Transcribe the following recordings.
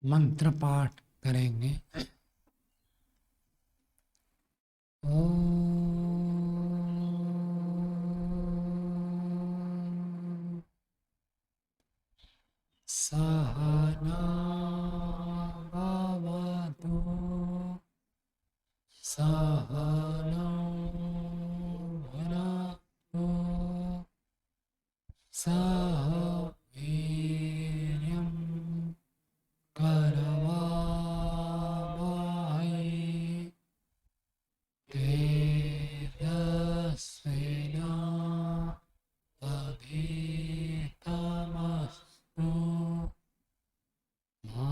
मंत्र पाठ करेंगे। ओम सहना भवतु सहनौ भुनक्तु सह वीर्यं करवावहै तेजस्विनावधीतमस्तु मा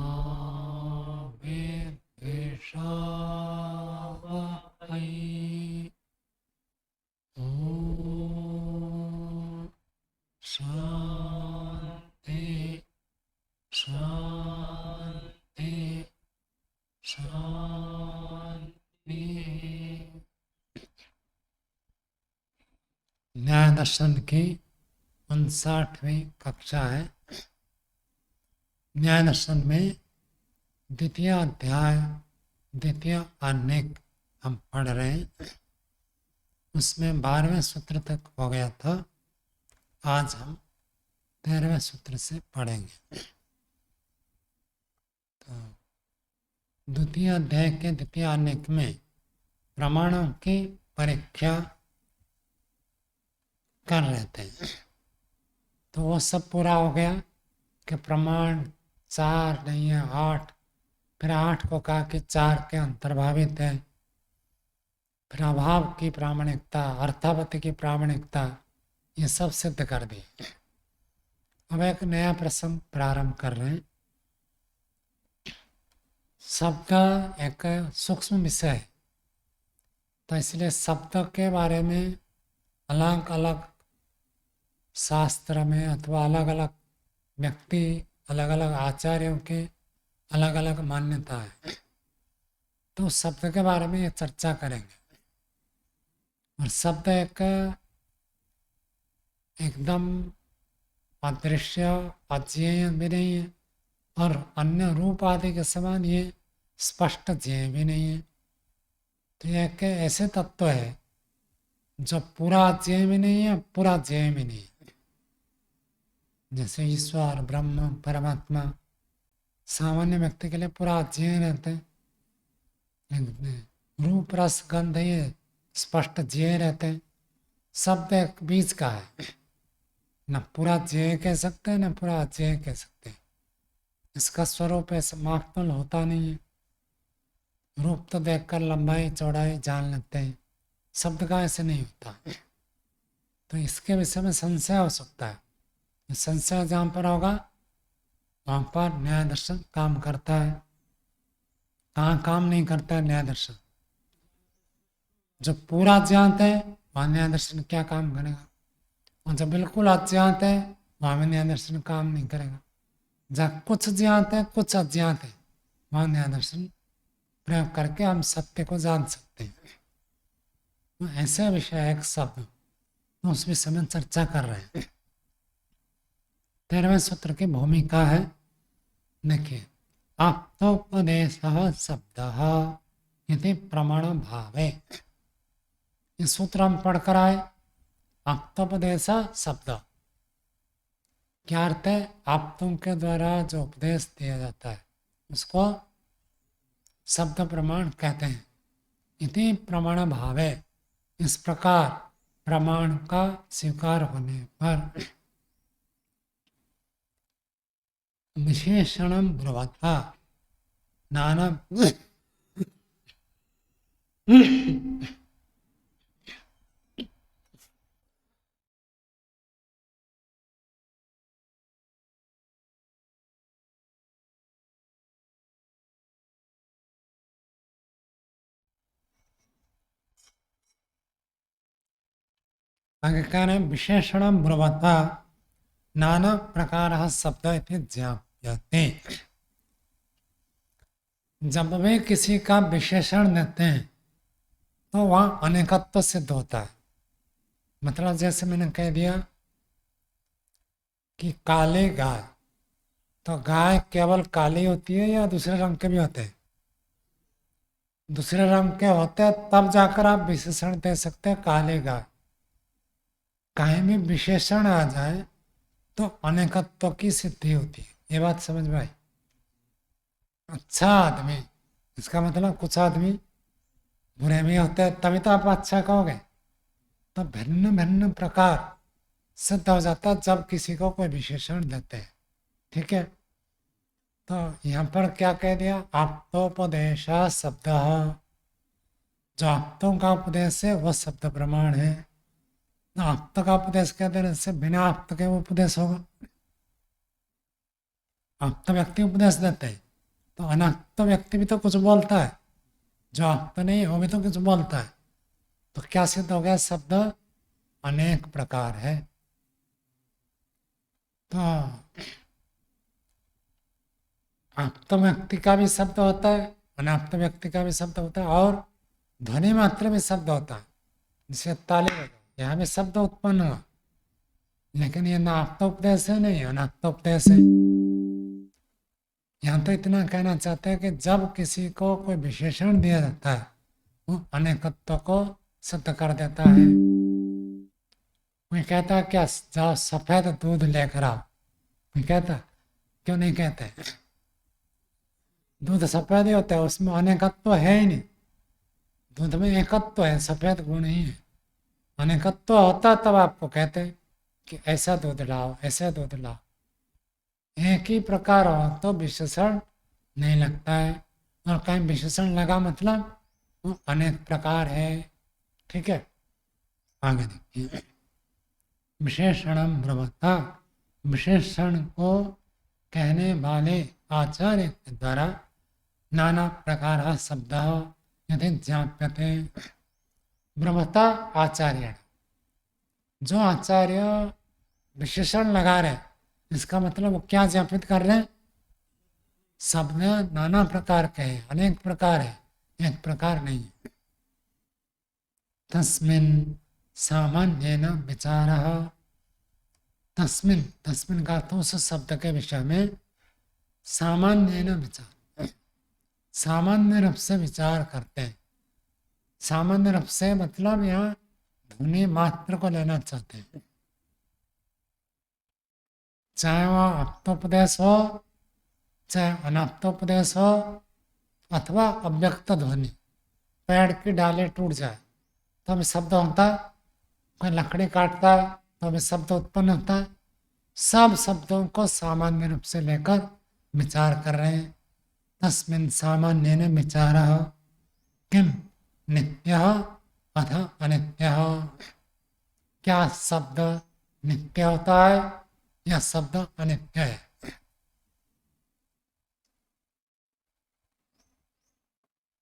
विद्विषावहै। ॐ शान्ति शान्ति शान्ति। न्याय दर्शन की 59वीं कक्षा है। न्याय दर्शन में द्वितीय अध्याय द्वितीय अनेक हम पढ़ रहे हैं। उसमें 12वें सूत्र तक हो गया था। आज हम 13वें सूत्र से पढ़ेंगे। तो द्वितीय अध्याय के द्वितीय अनेक में प्रमाणों की परीक्षा कर रहे थे। तो वो सब पूरा हो गया कि प्रमाण 4 नहीं है 8। फिर 8 को कहा कि 4 के अंतर्भावित है। फिर अभाव की प्रामाणिकता, अर्थापत्ति की प्रामाणिकता, ये सब सिद्ध कर दिए। अब एक नया प्रसंग प्रारंभ कर रहे हैं। शब्द एक सूक्ष्म विषय है, तो इसलिए शब्द के बारे में अलग अलग शास्त्र में अथवा अलग अलग व्यक्ति, अलग अलग आचार्यों के अलग अलग मान्यता है। तो शब्द के बारे में ये चर्चा करेंगे। और शब्द एकदम अदृश्य, अज्ञेय भी नहीं है और अन्य रूप आदि के समान ये स्पष्ट ज्ञेय भी नहीं है। तो ये एक ऐसे तत्व है जो पूरा अज्ञेय भी नहीं है, पूरा ज्ञेय भी नहीं है। जैसे ईश्वर, ब्रह्म, परमात्मा सामान्य व्यक्ति के लिए पूरा अज्ञेय रहते हैं। रूप रस गंध ये स्पष्ट ज्ञेय रहते हैं। शब्द एक बीच का है, न पूरा ज्ञेय कह सकते हैं न पूरा अज्ञेय कह सकते हैं। इसका स्वरूप ऐसा मापतोल होता नहीं है। रूप तो देखकर लंबाई चौड़ाई जान लेते हैं, शब्द का ऐसे नहीं होता। तो इसके विषय में संशय हो सकता है। संशय जहाँ पर होगा वहाँ पर न्याय दर्शन काम करता है। कहाँ काम नहीं करता है न्याय दर्शन? जो पूरा अज्ञात है वहाँ न्याय दर्शन क्या काम करेगा, और जब बिल्कुल अज्ञात है वहाँ में न्याय दर्शन काम नहीं करेगा। जहाँ कुछ ज्ञात है कुछ अज्ञात है वहाँ न्याय दर्शन प्रयोग करके हम सत्य को जान सकते हैं। तो ऐसा विषय है एक शब्द, तो उस विषय में चर्चा कर रहे हैं। 13वें सूत्र की भूमिका है, देखिए, आप्तोपदेशः शब्दः इति प्रमाण भावे। ये सूत्र हम पढ़कर आए। आप्तोपदेश शब्द क्या अर्थ है? आप्तों के द्वारा जो उपदेश दिया जाता है उसको शब्द प्रमाण कहते हैं। इति प्रमाण भावे, इस प्रकार प्रमाण का स्वीकार होने पर विशेषणम ब्रुवता नाना आगे कह रहे हैं विशेषणम ब्रुवता नाना प्रकार शब्द इति ज्ञाप्यते। जब वे किसी का विशेषण देते हैं तो वहाँ अनेकत्व सिद्ध होता है। मतलब जैसे मैंने कह दिया कि काले गाय, तो गाय केवल काली होती है या दूसरे रंग के भी होते हैं? दूसरे रंग के होते हैं तब जाकर आप विशेषण दे सकते हैं काले गाय। कहीं भी विशेषण आ जाए तो अनेकत्व की सिद्धि होती है। ये बात समझ में आई? अच्छा आदमी, इसका मतलब कुछ आदमी बुरे भी होते हैं तभी तो आप अच्छा कहोगे। तो भिन्न भिन्न प्रकार सिद्ध हो जाता है जब किसी को कोई विशेषण देते हैं। ठीक है, तो यहाँ पर क्या कह दिया? आप्तोपदेश शब्द, जो आप्तों का उपदेश है वह शब्द प्रमाण है। तो आप्त का उपदेश कह देने से बिना आप्त के उपदेश होगा। आप्त व्यक्ति उपदेश देते हैं तो अनाप्त व्यक्ति भी तो कुछ बोलता है, जो आप्त नहीं वो भी तो कुछ बोलता है। तो क्या सिद्ध हो गया? शब्द अनेक प्रकार है। तो आप्त व्यक्ति का भी शब्द होता है, अनाप्त व्यक्ति का भी शब्द होता है, और ध्वनि मात्र में शब्द होता है। जिसे ताली बजाओ, यहाँ भी शब्द उत्पन्न हुआ, लेकिन ये ना आप्तोपदेश है नहीं अनाप्तोपदेश है। यहाँ तो इतना कहना चाहते हैं कि जब किसी को कोई विशेषण दिया जाता है वो अनेकत्व को सिद्ध कर देता है। कोई कहता है क्या, जाओ सफेद दूध लेकर आओ, कोई कहता क्यों नहीं कहते? दूध सफेद ही होता है, उसमें अनेकत्व है ही नहीं। दूध में एकत्व है, सफेद गुण ही है। अनेकत्व होता तब आपको कहते कि ऐसा दूध लाओ, ऐसा दूध लाओ। एक ही प्रकार हो तो विशेषण नहीं लगता है, और कहीं विशेषण लगा मतलब वो अनेक प्रकार है। ठीक है, आगे देखिए। विशेषणम ब्रह्मता, विशेषण को कहने वाले आचार्य के द्वारा नाना प्रकार शब्द यदि ज्ञाप्यते। ब्रह्मता आचार्य, जो आचार्य विशेषण लगा रहे इसका मतलब वो क्या ज्ञापित कर रहे हैं? शब्द नाना प्रकार के हैं, अनेक प्रकार है, एक प्रकार नहीं है। तस्मिन् सामान्येन विचारः, तस्मिन्, तस्मिन् का तो उस शब्द के विषय में सामान्येन विचार, सामान्य रूप से विचार करते हैं। सामान्य रूप से मतलब यहाँ ध्वनि मात्र को लेना चाहते हैं, चाहे वह आप्तोपदेश हो चाहे अनाप्तोपदेश हो, अथवा अव्यक्त ध्वनि, पेड़ की डाले टूट जाए तो भी शब्द होता है, कोई लकड़ी काटता है तो भी शब्द उत्पन्न होता है। सब शब्दों को सामान्य रूप से लेकर विचार कर रहे हैं। तस्मिन् सामान्येन विचारः किम नित्यः अथ अनित्यः, क्या शब्द नित्य होता है या शब्द अनित्य है?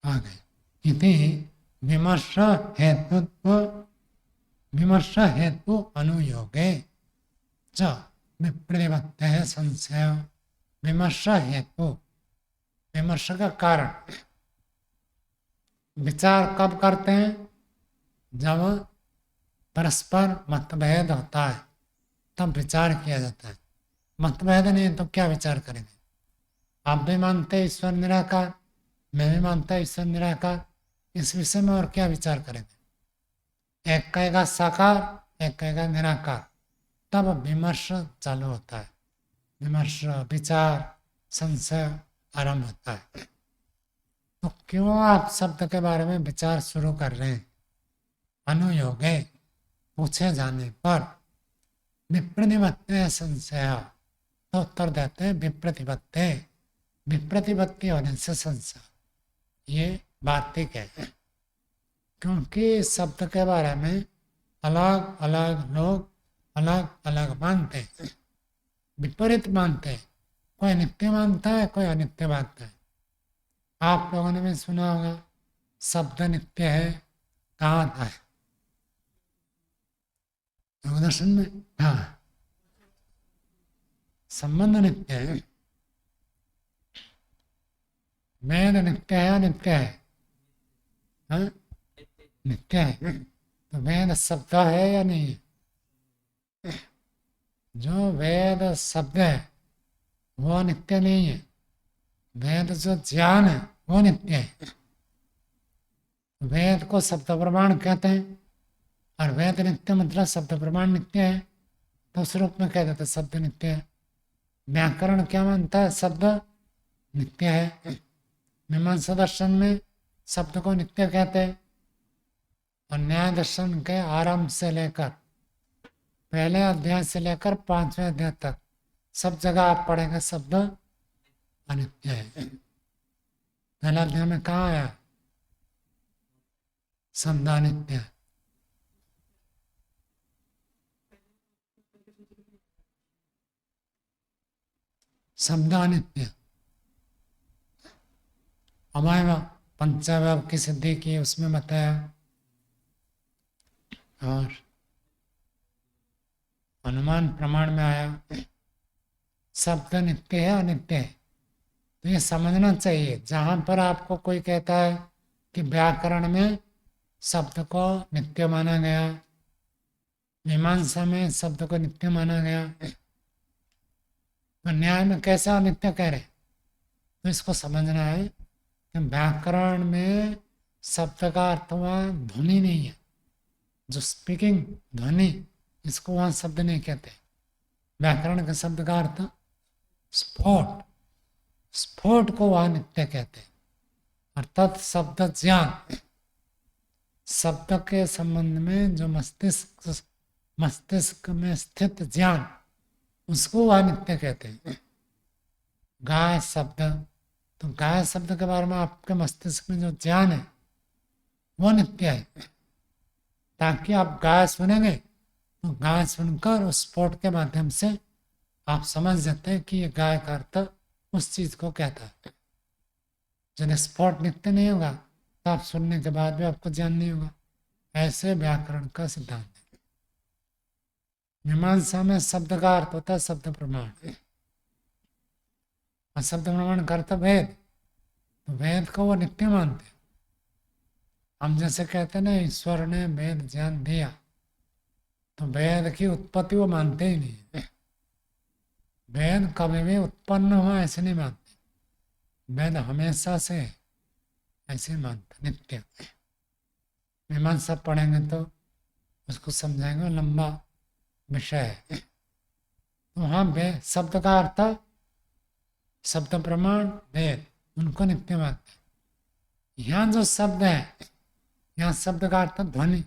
आगे इति विमर्श हेतुत्व, विमर्श हेतु अनुयोगे च विप्रतिपत्तेः संशय। विमर्श हेतु, विमर्श का कारण, विचार कब करते हैं? जब परस्पर मतभेद होता है तब विचार किया जाता है। मतभेद नहीं तो क्या विचार करेंगे? आप भी मानते ईश्वर निराकार, मैं भी मानता ईश्वर निराकार, इस विषय में और क्या विचार करेंगे? एक कहेगा साकार, एक कहेगा निराकार, तब विमर्श चालू होता है। विमर्श, विचार, संशय आरंभ होता है। तो क्यों आप शब्द के बारे में विचार शुरू कर रहे हैं? अनुयोगे, पूछे जाने पर, विप्रतिपत्ति संशय, तो उत्तर देते हैं विप्रतिपत्ति, विप्रतिपत्ति होने से संशय। ये बात ठीक है, क्योंकि शब्द के बारे में अलग अलग लोग अलग अलग मानते हैं, विपरीत मानते हैं। कोई नित्य मानता है, कोई अनित्य मानता है। आप लोगों ने भी सुना होगा शब्द नित्य है, कहाँ आता है? दर्शन में। हाँ, संबंध नित्य है। वेद नित्य है, नित्य है, हाँ नित्य है। तो वेद शब्द है या नहीं? जो वेद शब्द है वो नित्य नहीं है। वेद जो ज्ञान है वो नित्य है। वेद को शब्द प्रमाण कहते हैं, और वेद नित्य मतलब शब्द प्रमाण नित्य है, तो उस रूप में कह देते शब्द नित्य है। व्याकरण क्या मानता है? शब्द नित्य है। मीमांसा दर्शन में शब्द को नित्य कहते हैं, और न्याय दर्शन के आरंभ से लेकर पहले अध्याय से लेकर 5वें अध्याय तक सब जगह आप पढ़ेंगे शब्द अनित्य है। पहला अध्याय में कहाँ आया? शब्द अनित्य है। शब्द अनित्य। अवयव पंचावयव की सिद्धि की उसमें बताया, और अनुमान प्रमाण में आया शब्द नित्य है अनित्य है। तो ये समझना चाहिए, जहाँ पर आपको कोई कहता है कि व्याकरण में शब्द को नित्य माना गया, मीमांसा में शब्द को नित्य माना गया, तो न्याय में कैसा अनित्य कह रहे? तो इसको समझना है कि व्याकरण में शब्द का अर्थ वहाँ ध्वनि नहीं है, जो स्पीकिंग ध्वनि, इसको वहाँ शब्द नहीं कहते। व्याकरण के शब्द का अर्थ स्फोट, स्फोट को वहाँ नित्य कहते हैं। अर्थात शब्द ज्ञान, शब्द के संबंध में जो मस्तिष्क में स्थित ज्ञान, उसको वह नित्य कहते हैं। गाय शब्द, तो गाय शब्द के बारे में आपके मस्तिष्क में जो ज्ञान है वो नित्य है, ताकि आप गाय सुनेंगे तो गाय सुनकर उस स्फोट के माध्यम से आप समझ जाते हैं कि ये गाय का अर्थ उस चीज को कहता है। जब स्फोट नित्य नहीं होगा तो आप सुनने के बाद भी आपको ज्ञान नहीं होगा। ऐसे व्याकरण का सिद्धांत है। मीमांसा में शब्द का अर्थ होता है शब्द प्रमाण, और शब्द प्रमाण का अर्थ वेद, तो वेद को वो नित्य मानते हैं। हम जैसे कहते हैं ना ईश्वर ने वेद ज्ञान दिया, तो वेद की उत्पत्ति वो मानते ही नहीं। वेद कभी भी उत्पन्न हुआ ऐसे नहीं मानते, वेद हमेशा से ऐसे मानते नित्य। मीमांसा पढ़ेंगे तो उसको समझाएंगे, लंबा विषय है। तो हाँ, वेद शब्द का अर्थ शब्द प्रमाण वेद, उनको नित्य मानते हैं। यहाँ जो शब्द है, यहाँ शब्द का अर्थ ध्वनि,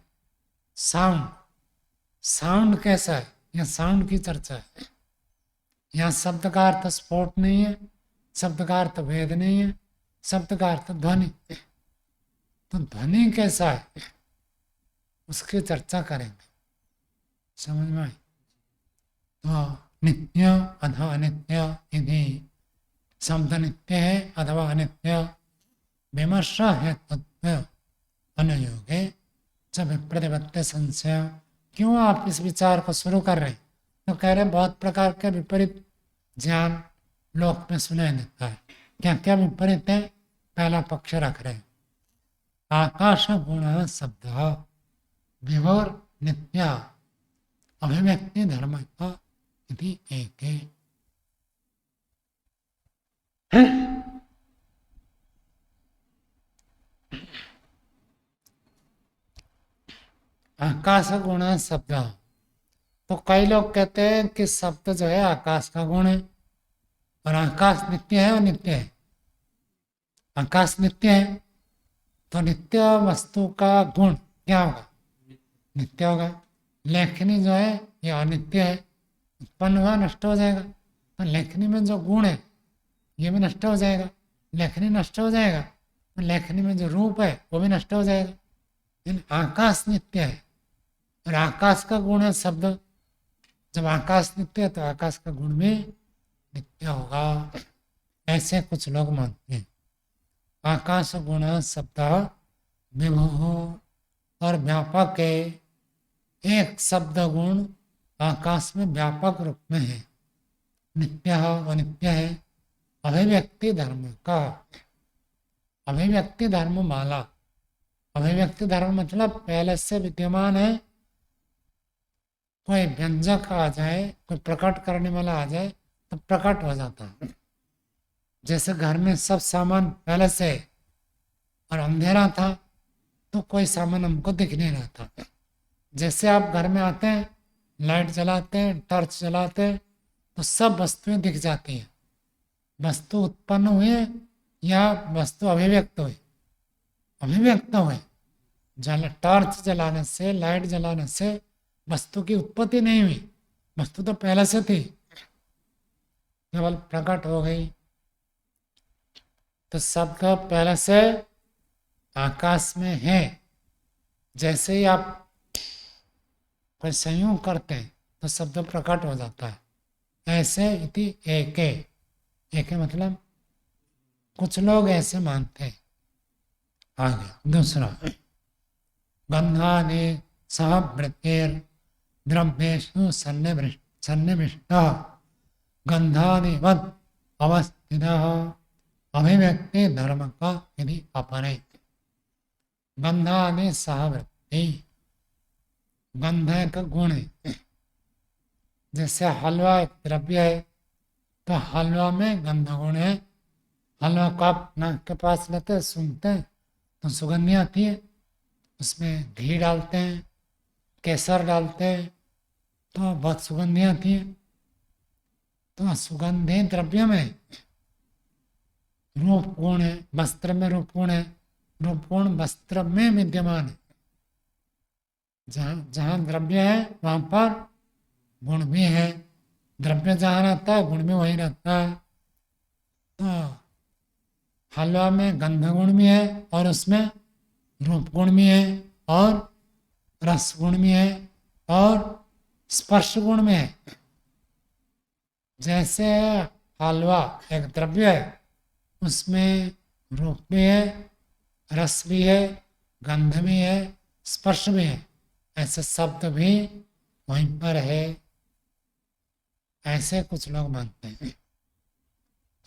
साउंड। साउंड कैसा है, यहाँ साउंड की चर्चा है। यहाँ शब्द का अर्थ स्फोट नहीं है, शब्द का अर्थ वेद नहीं है, शब्द का अर्थ ध्वनि। तो ध्वनि कैसा है उसकी चर्चा करेंगे, समझ में आए? तो नित्य अथवा अनित्य, यदि शब्द नित्य है अथवा अनित्य, विमर्श है तत्व अनुयोगे जब प्रतिपत्ति संशय। क्यों आप इस विचार को शुरू कर रहे हैं? तो कह रहे बहुत प्रकार के विपरीत ज्ञान लोक में सुनाई देता है। क्या क्या विपरीत है? पहला पक्ष रख रहे हैं, आकाश गुण शब्द विभोर नित्य अभिव्यक्ति धर्म इति एक। आकाश गुण शब्द, तो कई लोग कहते हैं कि शब्द जो है आकाश का गुण है, और आकाश नित्य है और नित्य है। आकाश नित्य है तो नित्य वस्तु का गुण क्या होगा? नित्य होगा। लेखनी जो है ये अनित्य है, उत्पन्न हुआ नष्ट हो जाएगा, तो लेखनी में जो गुण है ये भी नष्ट हो जाएगा। लेखनी नष्ट हो जाएगा तो लेखनी में जो रूप है वो भी नष्ट हो जाएगा। लेकिन आकाश नित्य है, और आकाश का गुण है शब्द। जब आकाश नित्य है तो आकाश का गुण भी नित्य होगा, ऐसे कुछ लोग मानते हैं। आकाश गुण शब्द विभु और व्यापक है। एक शब्द गुण आकाश में व्यापक रूप में है, नित्य अनित्य है। अभिव्यक्ति धर्म का, अभिव्यक्ति धर्म माला। अभिव्यक्ति धर्म मतलब पहले से विद्यमान है, कोई व्यंजक आ जाए, कोई प्रकट करने वाला आ जाए तो प्रकट हो जाता है। जैसे घर में सब सामान पहले से है और अंधेरा था तो कोई सामान हमको दिख नहीं रहा था। जैसे आप घर में आते हैं, लाइट जलाते हैं, टॉर्च जलाते हैं, तो सब वस्तुएं दिख जाती हैं। वस्तु उत्पन्न हुए या वस्तु अभिव्यक्त हुई? अभिव्यक्त हुए। टॉर्च जलाने से, लाइट जलाने से वस्तु की उत्पत्ति नहीं हुई, वस्तु तो पहले से थी, केवल प्रकट हो गई। तो शब्द पहले से आकाश में है। जैसे ही आप कोई संयोग करते हैं तो शब्द प्रकट हो जाता है। ऐसे इति एके, एके मतलब कुछ लोग ऐसे मानते हैं। आगे दूसरा, गंधानि सह वृत्तिर द्रव्येषु सन्निविष्टः गंधानि वद अवस्थितः अभिव्यक्ति धर्म का यदि अपरे। गंधानि सह वृत्ति, गंध का गुण है। जैसे हलवा एक द्रव्य है तो हलवा में गंध गुण है। हलवा को आप नाक के पास लेते हैं, सूंघते हैं तो सुगंधी आती है। उसमें घी डालते हैं, केसर डालते हैं तो बहुत सुगंधी आती है। तो सुगंधी द्रव्य में रूप गुण है, वस्त्र में रूप गुण है, रूप गुण वस्त्र में विद्यमान है। जहाँ जहाँ द्रव्य है वहाँ पर गुण भी है। द्रव्य जहाँ रहता है गुण भी वहीं रहता है। तो हलवा में गंध गुण भी है और उसमें रूप गुण भी है और रस गुण भी है और स्पर्श गुण में है। जैसे हलवा एक द्रव्य है, उसमें रूप भी है, रस भी है, गंध भी है, स्पर्श भी है। ऐसे शब्द भी वहीं पर है, ऐसे कुछ लोग मानते हैं।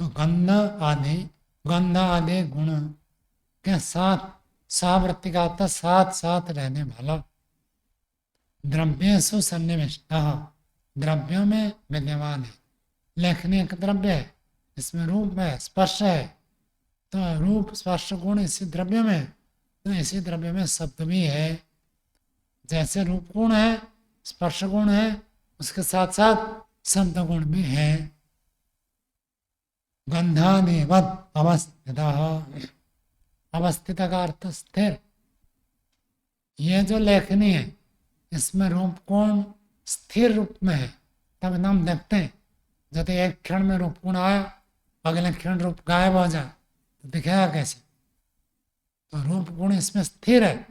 तो गंध आदि गुण के साथ सावृत्ति का अर्थ साथ साथ रहने वाला। द्रव्येषु सन्निविष्टः, द्रव्यों में विद्यमान है। लेखनी एक द्रव्य है, इसमें रूप है, स्पर्श है। तो रूप स्पर्श गुण इसी द्रव्य में, तो इसी द्रव्य में शब्द भी है। जैसे रूप गुण है, स्पर्श गुण है, उसके साथ साथ शब्द गुण भी है। गंधानिवद अवस्थितः, अवस्थित का अर्थ स्थिर। ये जो लेखनी है इसमें रूप गुण स्थिर रूप में है। तब हम देखते हैं यदि एक क्षण में रूप गुण आया, अगले क्षण रूप गायब हो जाए तो दिखेगा कैसे? तो रूप गुण इसमें स्थिर है,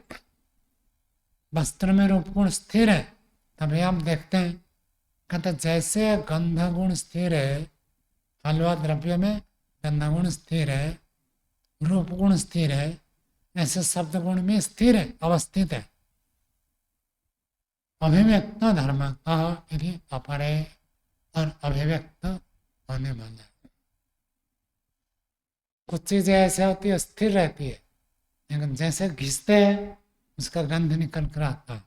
वस्त्र में रूप गुण स्थिर है। तभी हम देखते हैं, कहते जैसे गंध गुण स्थिर है, हलवा द्रव्य में गंध गुण स्थिर है, रूप गुण स्थिर है, ऐसे शब्द गुण में स्थिर है, अवस्थित है। अभिव्यक्त धर्म कहा यदि अपरे, और अभिव्यक्त होने वाला। कुछ चीजें ऐसे होती है स्थिर रहती है, लेकिन जैसे घिसते हैं उसका गंध निकल कर आता है।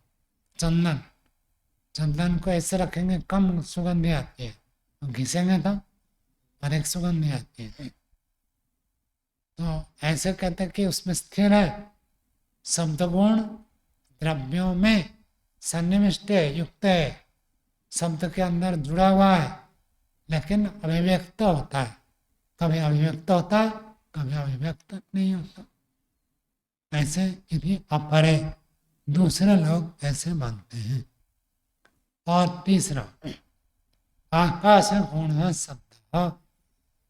चंदन, चंदन को ऐसे रखेंगे कम सुगंधी आती है, तो घिसेंगे तो अधिक सुगंधी आती है। तो ऐसे कहते हैं कि उसमें स्थिर है। शब्द गुण द्रव्यों में सन्निविष्ट है, युक्त है, शब्द के अंदर जुड़ा हुआ है, लेकिन अभिव्यक्त होता है। कभी अभिव्यक्त होता है, कभी अभिव्यक्त नहीं होता। ऐसे यदि अपरे, दूसरे लोग ऐसे मानते हैं। और तीसरा, आकाश गुण है शब्द।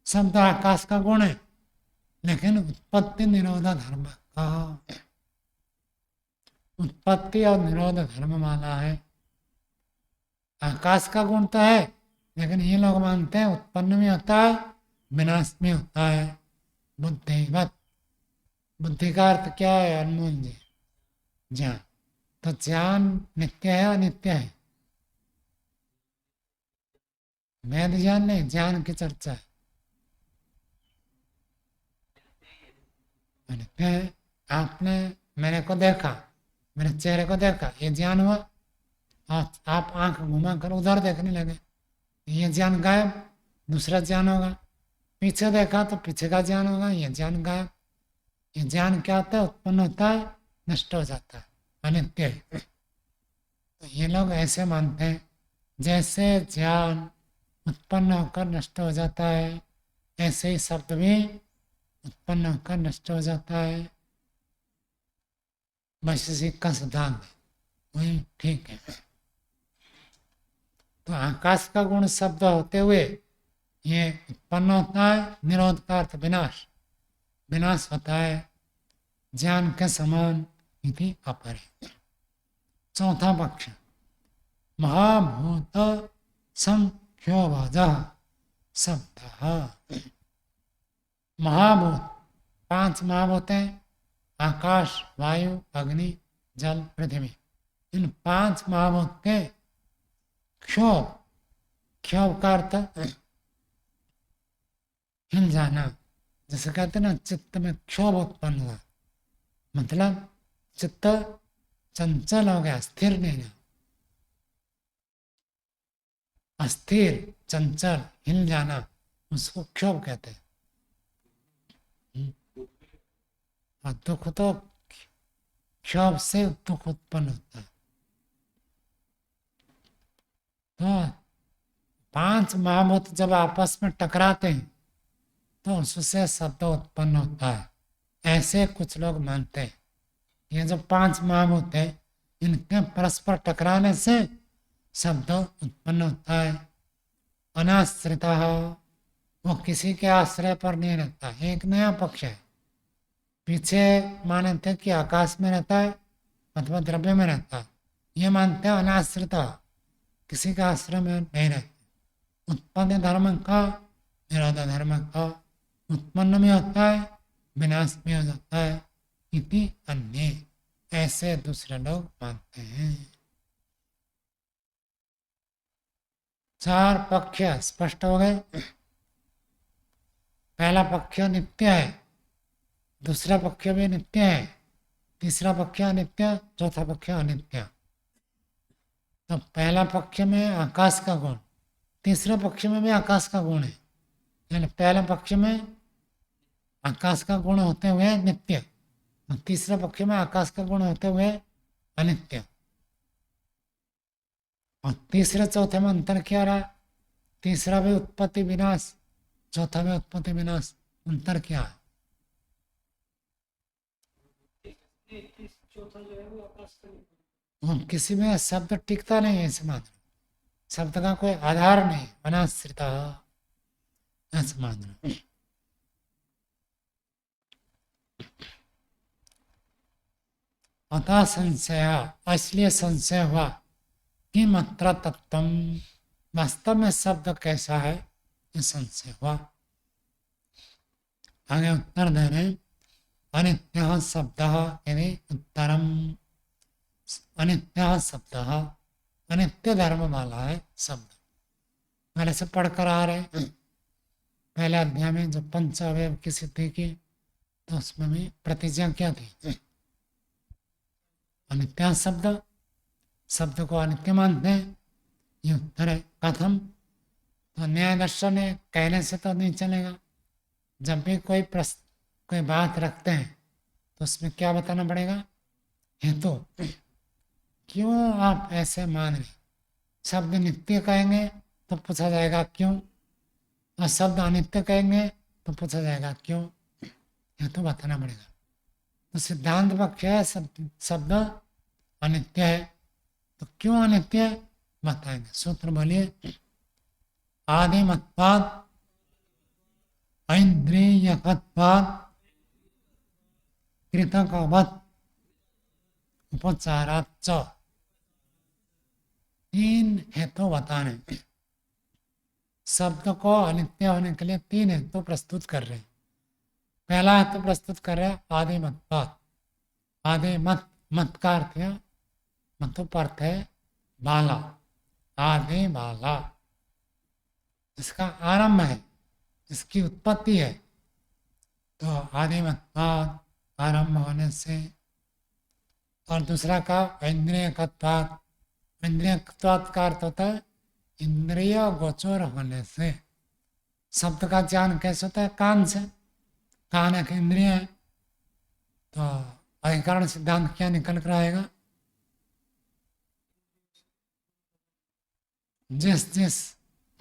शब्द आकाश का गुण है, लेकिन उत्पत्ति निरोध धर्म का, उत्पत्ति और निरोध धर्म माना है। आकाश का गुण तो है, लेकिन ये लोग मानते हैं उत्पन्न भी होता है, विनाश भी होता है। बुद्धिवत, बुद्धि का अर्थ क्या है अनमोल जी? ज्ञान। तो ज्ञान नित्य है, अनित्य है? वेद ज्ञान नहीं, ज्ञान की चर्चा है। अनित्य है। आपने मेरे को देखा, मेरे चेहरे को देखा, ये ज्ञान हुआ। आप आंख घुमा कर उधर देखने लगे, ये ज्ञान गायब। दूसरा ज्ञान होगा, पीछे देखा तो पीछे का ज्ञान होगा, ये ज्ञान गायब। ये ज्ञान क्या होता है? उत्पन्न होता है, नष्ट हो जाता है, अनित्य है। तो ये लोग ऐसे मानते हैं जैसे ज्ञान उत्पन्न होकर नष्ट हो जाता है, ऐसे ही शब्द भी उत्पन्न होकर नष्ट हो जाता है। वैशेषिक का सिद्धांत है, वही ठीक है। तो आकाश का गुण शब्द होते हुए ये उत्पन्न होता है, निरोध का अर्थ विनाश, विनाश होता है ज्ञान के समान इति अपरे। चौथा पक्ष, महाभूत संख्योवज शब्द। महाभूत, 5 महाभूत हैं, आकाश, वायु, अग्नि, जल, पृथ्वी। इन 5 महाभूत के क्षोभ, क्षोभ का अर्थ हिल जाना। जैसे कहते हैं ना, चित्त में क्षोभ उत्पन्न हुआ, मतलब चित्त चंचल हो गया, स्थिर नहीं रहा, अस्थिर, चंचल, हिल जाना, उसको क्षोभ कहते हैं। और दुख तो क्षोभ से दुख उत्पन्न होता है। तो 5 महाभूत जब आपस में टकराते हैं तो उससे शब्द उत्पन्न होता है, ऐसे कुछ लोग मानते हैं। ये जो 5 महाभूत है, इनके परस्पर टकराने से शब्द उत्पन्न होता है। अनाश्रिता, वो किसी के आश्रय पर नहीं रहता। एक नया पक्ष है। पीछे माने थे कि आकाश में रहता है अथवा द्रव्य में रहता है, ये मानते हैं अनाश्रिता, किसी का आश्रय में नहीं रहता। उत्पन्न धर्म का, निरोध धर्म का, उत्पन्न भी होता है, विनाश भी हो जाता है, इति अन्य, ऐसे दूसरे लोग मानते हैं। 4 पक्ष स्पष्ट हो गए। पहला पक्ष नित्य है, दूसरा पक्ष भी नित्य है, तीसरा पक्ष अनित्य, चौथा पक्ष अनित्य। तो पहला पक्ष में आकाश का गुण, तीसरे पक्ष में भी आकाश का गुण है, यानी पहले पक्ष में आकाश का गुण होते हुए नित्य, और तीसरे पक्ष में आकाश का गुण होते हुए अनित्य। और तीसरे चौथे में अंतर क्या रहा? तीसरा भी उत्पत्ति विनाश, चौथा भी उत्पत्ति विनाश, अंतर क्या है? किसी में शब्द टिकता नहीं है, इस मात्र शब्द का कोई आधार नहीं, अनाश्रिता, ऐसा मात्र। अतः संशय, इसलिए संशय हुआ कि मात्रा तत्व, वास्तव में शब्द कैसा है, ये संशय हुआ। आगे उत्तर दे रहे, अनित्य शब्द यदि उत्तरम, अनित्य शब्द, अनित्य धर्म वाला है शब्द। पहले से पढ़कर आ रहे, पहले अध्याय में जो पंच अवयव की सिद्धि की, तो उसमें भी प्रतिज्ञा क्या थी? अनित्य शब्द, शब्द को अनित्य मानते हैं, ये उत्तर है। कथम? तो न्याय दर्शन है, कहने से तो नहीं चलेगा। जब भी कोई कोई बात रखते हैं तो उसमें क्या बताना पड़ेगा? हेतु, क्यों आप ऐसे मान रहे? शब्द नित्य कहेंगे तो पूछा जाएगा क्यों, और शब्द अनित्य कहेंगे तो पूछा जाएगा क्यों, हेतु बताना पड़ेगा। तो सिद्धांत पक्ष है शब्द अनित्य है, तो क्यों अनित्य है बताएंगे। सूत्र बोलिए, आदिमत्वात्, ऐन्द्रियकत्वात्, कृतकवत्, उपचाराच्च। 3 हेतु बताने, शब्द को अनित्य होने के लिए 3 हेतु प्रस्तुत कर रहे हैं। पहला हेतु प्रस्तुत कर रहे हैं आदिमत्वात्। आदिमत, मत का अर्थ है, मतलब अर्थ है बाला, आदि बाला, इसका आरंभ है, इसकी उत्पत्ति है। तो आदिमत्वात्, आरंभ होने से। और दूसरा का इंद्रियकत्वात्, इंद्रियकत्वात् का अर्थ होता है इंद्रिय गोचर होने से, शब्द का ज्ञान कैसे होता है? कान से। कान एक इंद्रिय है। तो अधिकरण सिद्धांत क्या निकल कर आएगा? जिस जिस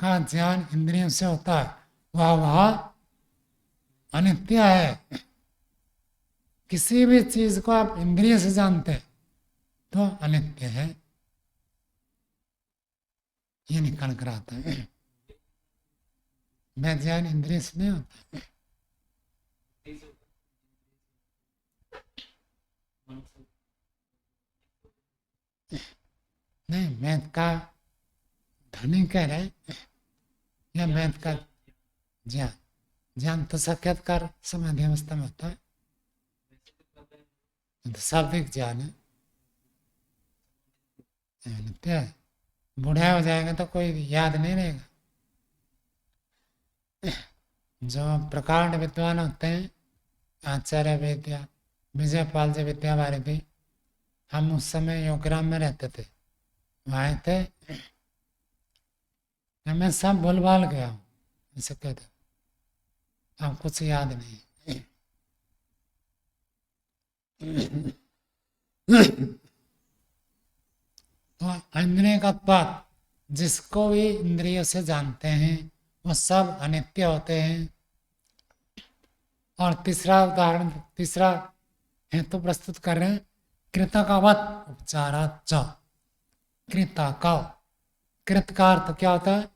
का ज्ञान इंद्रियों से होता है वह अनित्य है। किसी भी चीज को आप इंद्रिय से जानते हैं तो अनित्य है, ये निकल कर आता है। वह ज्ञान इंद्रिय से नहीं होता। नहीं, मैथ का ध्वनि कह रहे या मैथ का ज्ञान? ज्ञान तो साक्षात्कार समाधि अवस्था में होता है, तो शाब्दिक ज्ञान है, नित्य है। बूढ़ा हो जाएगा तो कोई याद नहीं रहेगा। जो प्रकांड विद्वान होते हैं, आचार्य विद्या, विजयपाल जी विद्या भारती, हम उस समय योगराम में रहते थे, वहाँ थे। मैं सब भूल भाल गया हूँ, ऐसे कहते, अब कुछ याद नहीं। तो इंद्रिय का उत्पाद, जिसको भी इंद्रियों से जानते हैं वो सब अनित्य होते हैं। और तीसरा उदाहरण, तीसरा हेतु प्रस्तुत कर रहे हैं, कृतकवत उपचारात च। कृतक, कृत का अर्थ क्या होता है?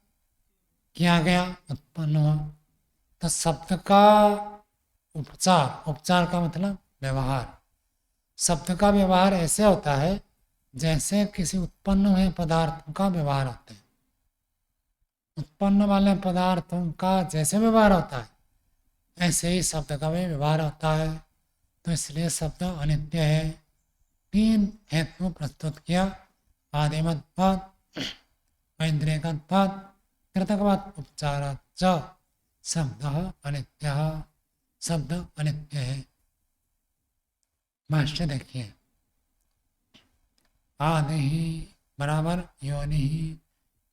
किया गया, उत्पन्न हुआ। तो शब्द का उपचार, उपचार का मतलब व्यवहार। शब्द का व्यवहार ऐसे होता है जैसे किसी उत्पन्न हुए पदार्थों का व्यवहार होता है। उत्पन्न वाले पदार्थों का जैसे व्यवहार होता है ऐसे ही शब्द का भी व्यवहार होता है। तो इसलिए शब्द अनित्य है। तीन हेतु प्रस्तुत किया, आदिमत्वात्, ऐन्द्रियकत्वात्, कृतकवत् उपचारात् च। शब्द अनित्य, शब्द अनित्य है। भाष्य देखिए, आदि ही बराबर योनि ही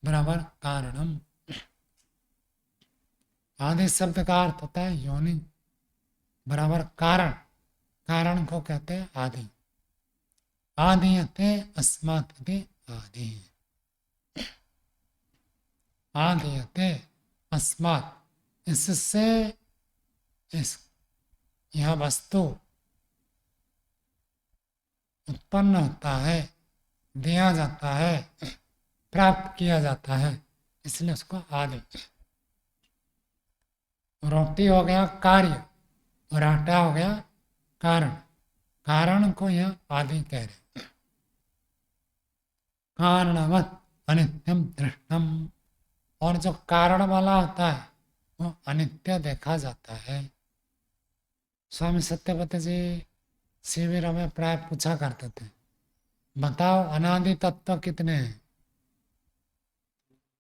बराबर कारणम। आदि शब्द का अर्थ होता है योनि, बराबर कारण। कारण को कहते हैं आदि। आदियते अस्मात् इति आदि। आदियते अस्मात्, इससे इस यह वस्तु उत्पन्न होता है, दिया जाता है, प्राप्त किया जाता है, इसलिए उसको आदि। रोटी हो गया कार्य और आटा हो गया कारण। कारण को यह आदि कह रहे। कारणवत् अनित्यम दृष्टम, और जो कारण वाला होता है वो अनित्य देखा जाता है। स्वामी सत्यव्रत जी शिविर में प्राय पूछा करते थे, बताओ अनादि तत्व कितने हैं?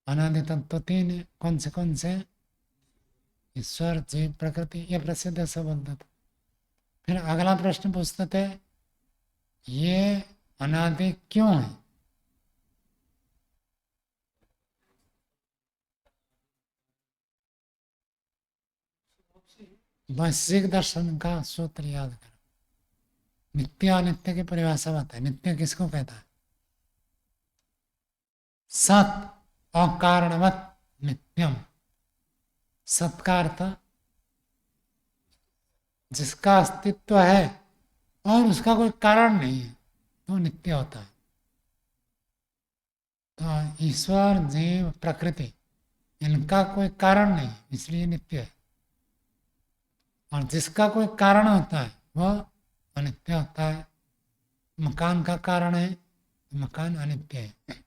अनादि तत्व तीन है। कौन से? ईश्वर, जीव, प्रकृति, ये प्रसिद्ध से बोलते थे। फिर अगला प्रश्न पूछते थे, ये अनादि क्यों है? वैश्विक दर्शन का सूत्र याद करो। नित्य अनित्य की परिभाषा बताए। नित्य किसको कहता है? सत अकारणवत् नित्यम। सत का अर्थ जिसका अस्तित्व है और उसका कोई कारण नहीं है तो नित्य होता है। तो ईश्वर, जीव, प्रकृति, इनका कोई कारण नहीं, इसलिए नित्य है। और जिसका कोई कारण होता है वह अनित्य होता है। मकान का कारण है, मकान अनित्य है।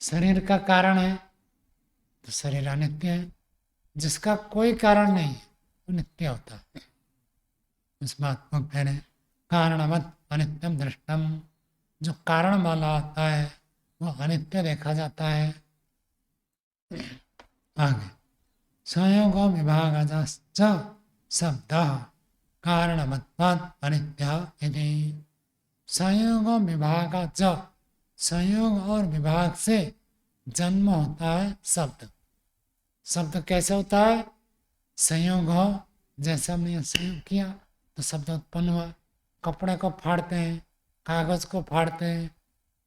शरीर का कारण है तो शरीर अनित्य है। जिसका कोई कारण नहीं है वो नित्य होता है। इस बात को कह रहे, कारणवत् अनित्यम दृष्टम। जो कारण वाला होता है वो अनित्य देखा जाता है। आगे, संयोगो विभागश्च शब्दः कारणवत्वात् अनित्यः इति। संयोग विभाग च, संयोग और विभाग से जन्म होता है शब्द। शब्द कैसे होता है? संयोग हो, जैसे हमने यहाँ संयोग किया तो शब्द उत्पन्न हुआ। कपड़े को फाड़ते हैं, कागज को फाड़ते हैं,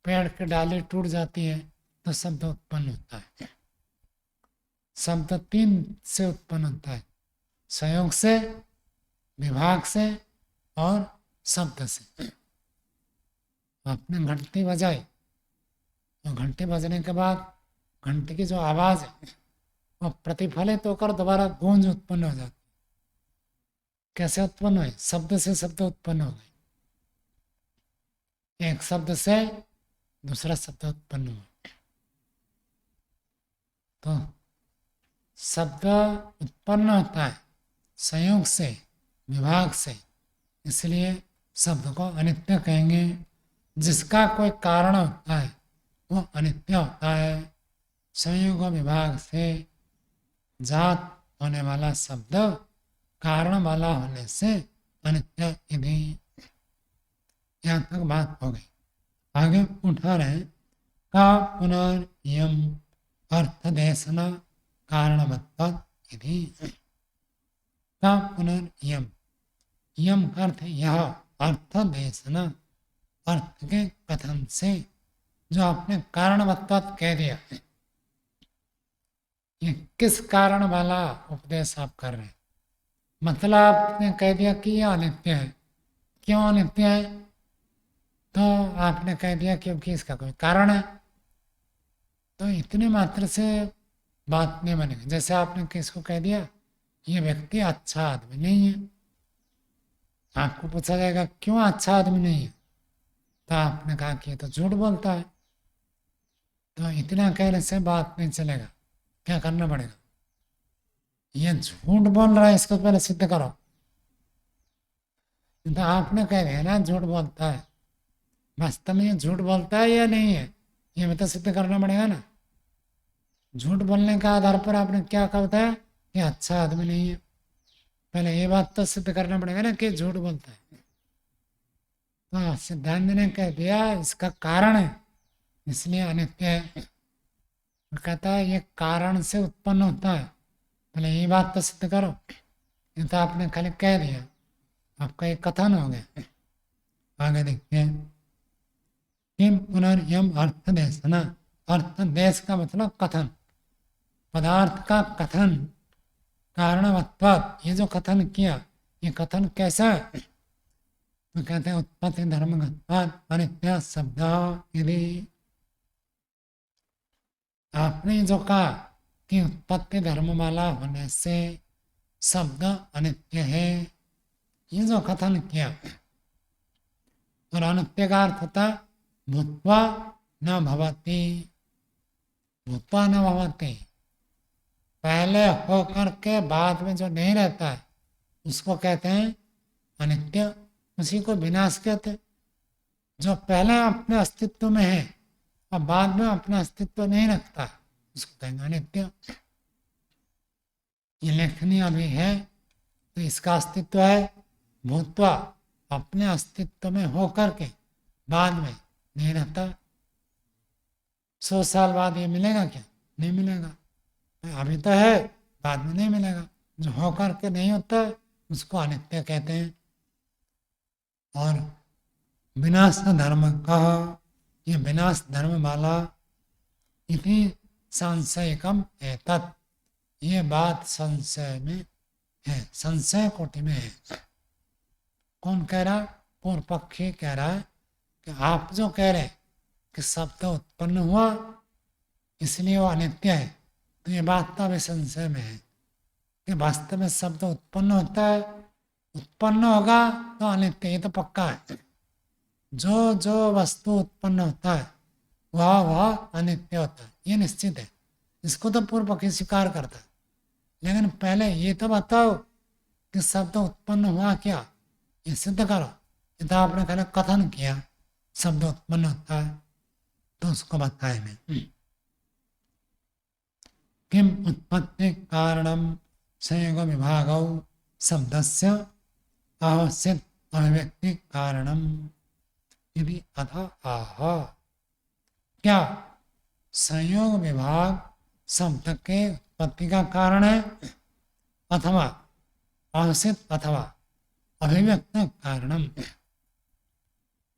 पेड़ की डाली टूट जाती है तो शब्द उत्पन्न होता है। शब्द तीन से उत्पन्न होता है, संयोग से, विभाग से और शब्द से। आपने घंटी बजाई और घंटी बजने के बाद घंटी की जो आवाज है वो प्रतिफलित होकर दोबारा गूंज उत्पन्न हो जाती। कैसे उत्पन्न हुए? शब्द से शब्द उत्पन्न हो गए, एक शब्द से दूसरा शब्द उत्पन्न हुआ। तो शब्द उत्पन्न होता है संयोग से, विभाग से, इसलिए शब्द को अनित्य कहेंगे। जिसका कोई कारण होता है वो अनित्य होता है। संयोग विभाग से जात होने वाला शब्द कारण वाला होने से अनित्य इति। यहाँ तक बात हो गई। आगे उठा रहे का पुनर्यम अर्थदेशना कारणवत्वात् इति। का पुनर्यम, यम अर्थ यह, अर्थदेशना अर्थ के कथन से, जो आपने कारणवत्वात् कह दिया, ये किस कारण वाला उपदेश आप कर रहे हैं? मतलब आपने कह दिया कि यह अनित्य है। क्यों अनित्य है? तो आपने कह दिया क्योंकि इसका कोई कारण है। तो इतने मात्र से बात नहीं बनेगी। जैसे आपने किसको कह दिया ये व्यक्ति अच्छा आदमी नहीं है, आपको पूछा जाएगा क्यों अच्छा आदमी नहीं है, तो आपने कहा कि ये तो झूठ बोलता है। तो इतना कहने से बात नहीं चलेगा, क्या करना पड़ेगा? ये झूठ बोल रहा है, इसको पहले सिद्ध करो। तो आपने कह दिया ना झूठ बोलता है, वास्तव में ये झूठ बोलता है या नहीं है, ये भी तो सिद्ध करना पड़ेगा ना। झूठ बोलने का आधार पर आपने क्या कहा था कि अच्छा आदमी नहीं है, पहले ये बात तो सिद्ध करना पड़ेगा ना कि झूठ बोलता है। तो सिद्धांत ने कह दिया इसका कारण है इसलिए अनित्य है। तो कहता है ये कारण से उत्पन्न होता है, पहले ये बात तो सिद्ध करो। ये तो आपने खाली कह दिया, आपका एक कथन हो गया। आगे देखते हैं किम पुनर्यम अर्थदेशना। अर्थदेश का मतलब कथन, पदार्थ का कथन। कारणवत्वात्, ये जो कथन किया ये कथन कैसा है? तो कहते हैं उत्पत्ति धर्मगत्वात् अनित्य शब्द यदि। आपने जो कहा कि उत्पत्ति धर्म वाला होने से शब्द अनित्य है, ये जो कथन किया, और अनित्य का अर्थ होता भूत्वा न भवति। भूत्वा न भवति, पहले होकर के बाद में जो नहीं रहता है उसको कहते हैं अनित्य। उसी को विनाश कहते हैं। जो पहले अपने अस्तित्व में है और बाद में अपना अस्तित्व नहीं रखता उसको कहेंगे अनित्य। ये लेखनी अभी है तो इसका अस्तित्व है भूत्वा, अपने अस्तित्व में होकर के बाद में नहीं रहता। 100 साल बाद ये मिलेगा क्या? नहीं मिलेगा। अभी तो है, बाद में नहीं मिलेगा। जो होकर के नहीं होता उसको अनित्य कहते हैं। और विनाश धर्म कहा, ये विनाश धर्म वाला इति संशयकम एतत्, ये बात संशय में है, संशय कोटि में है। कौन कह रहा? पूर्व पक्षी कह रहा है कि आप जो कह रहे हैं कि शब्द उत्पन्न हुआ इसलिए वो अनित्य है, तो ये बात तो अभी संशय में है कि वास्तव में शब्द उत्पन्न होता है, उत्पन्न होगा तो अनित्य, ये तो पक्का है। जो जो वस्तु उत्पन्न होता है वह अनित्य होता है, ये निश्चित है। इसको तो पूर्व पक्षी स्वीकार करता है। लेकिन पहले ये तो बताओ कि शब्द उत्पन्न हुआ क्या, ये सिद्ध करो। ये तो आपने पहले कथन किया शब्द उत्पन्न होता है, तो उसको बताए मैं। किम उत्पत्ति कारणम संयोग विभागौ शब्दस्य आवश्यक अभिव्यक्ति कारणम यदि अथ आह। क्या संयोग विभाग शब्द के उत्पत्ति का कारण है अथवा आंशिक अथवा अभिव्यक्त कारणम।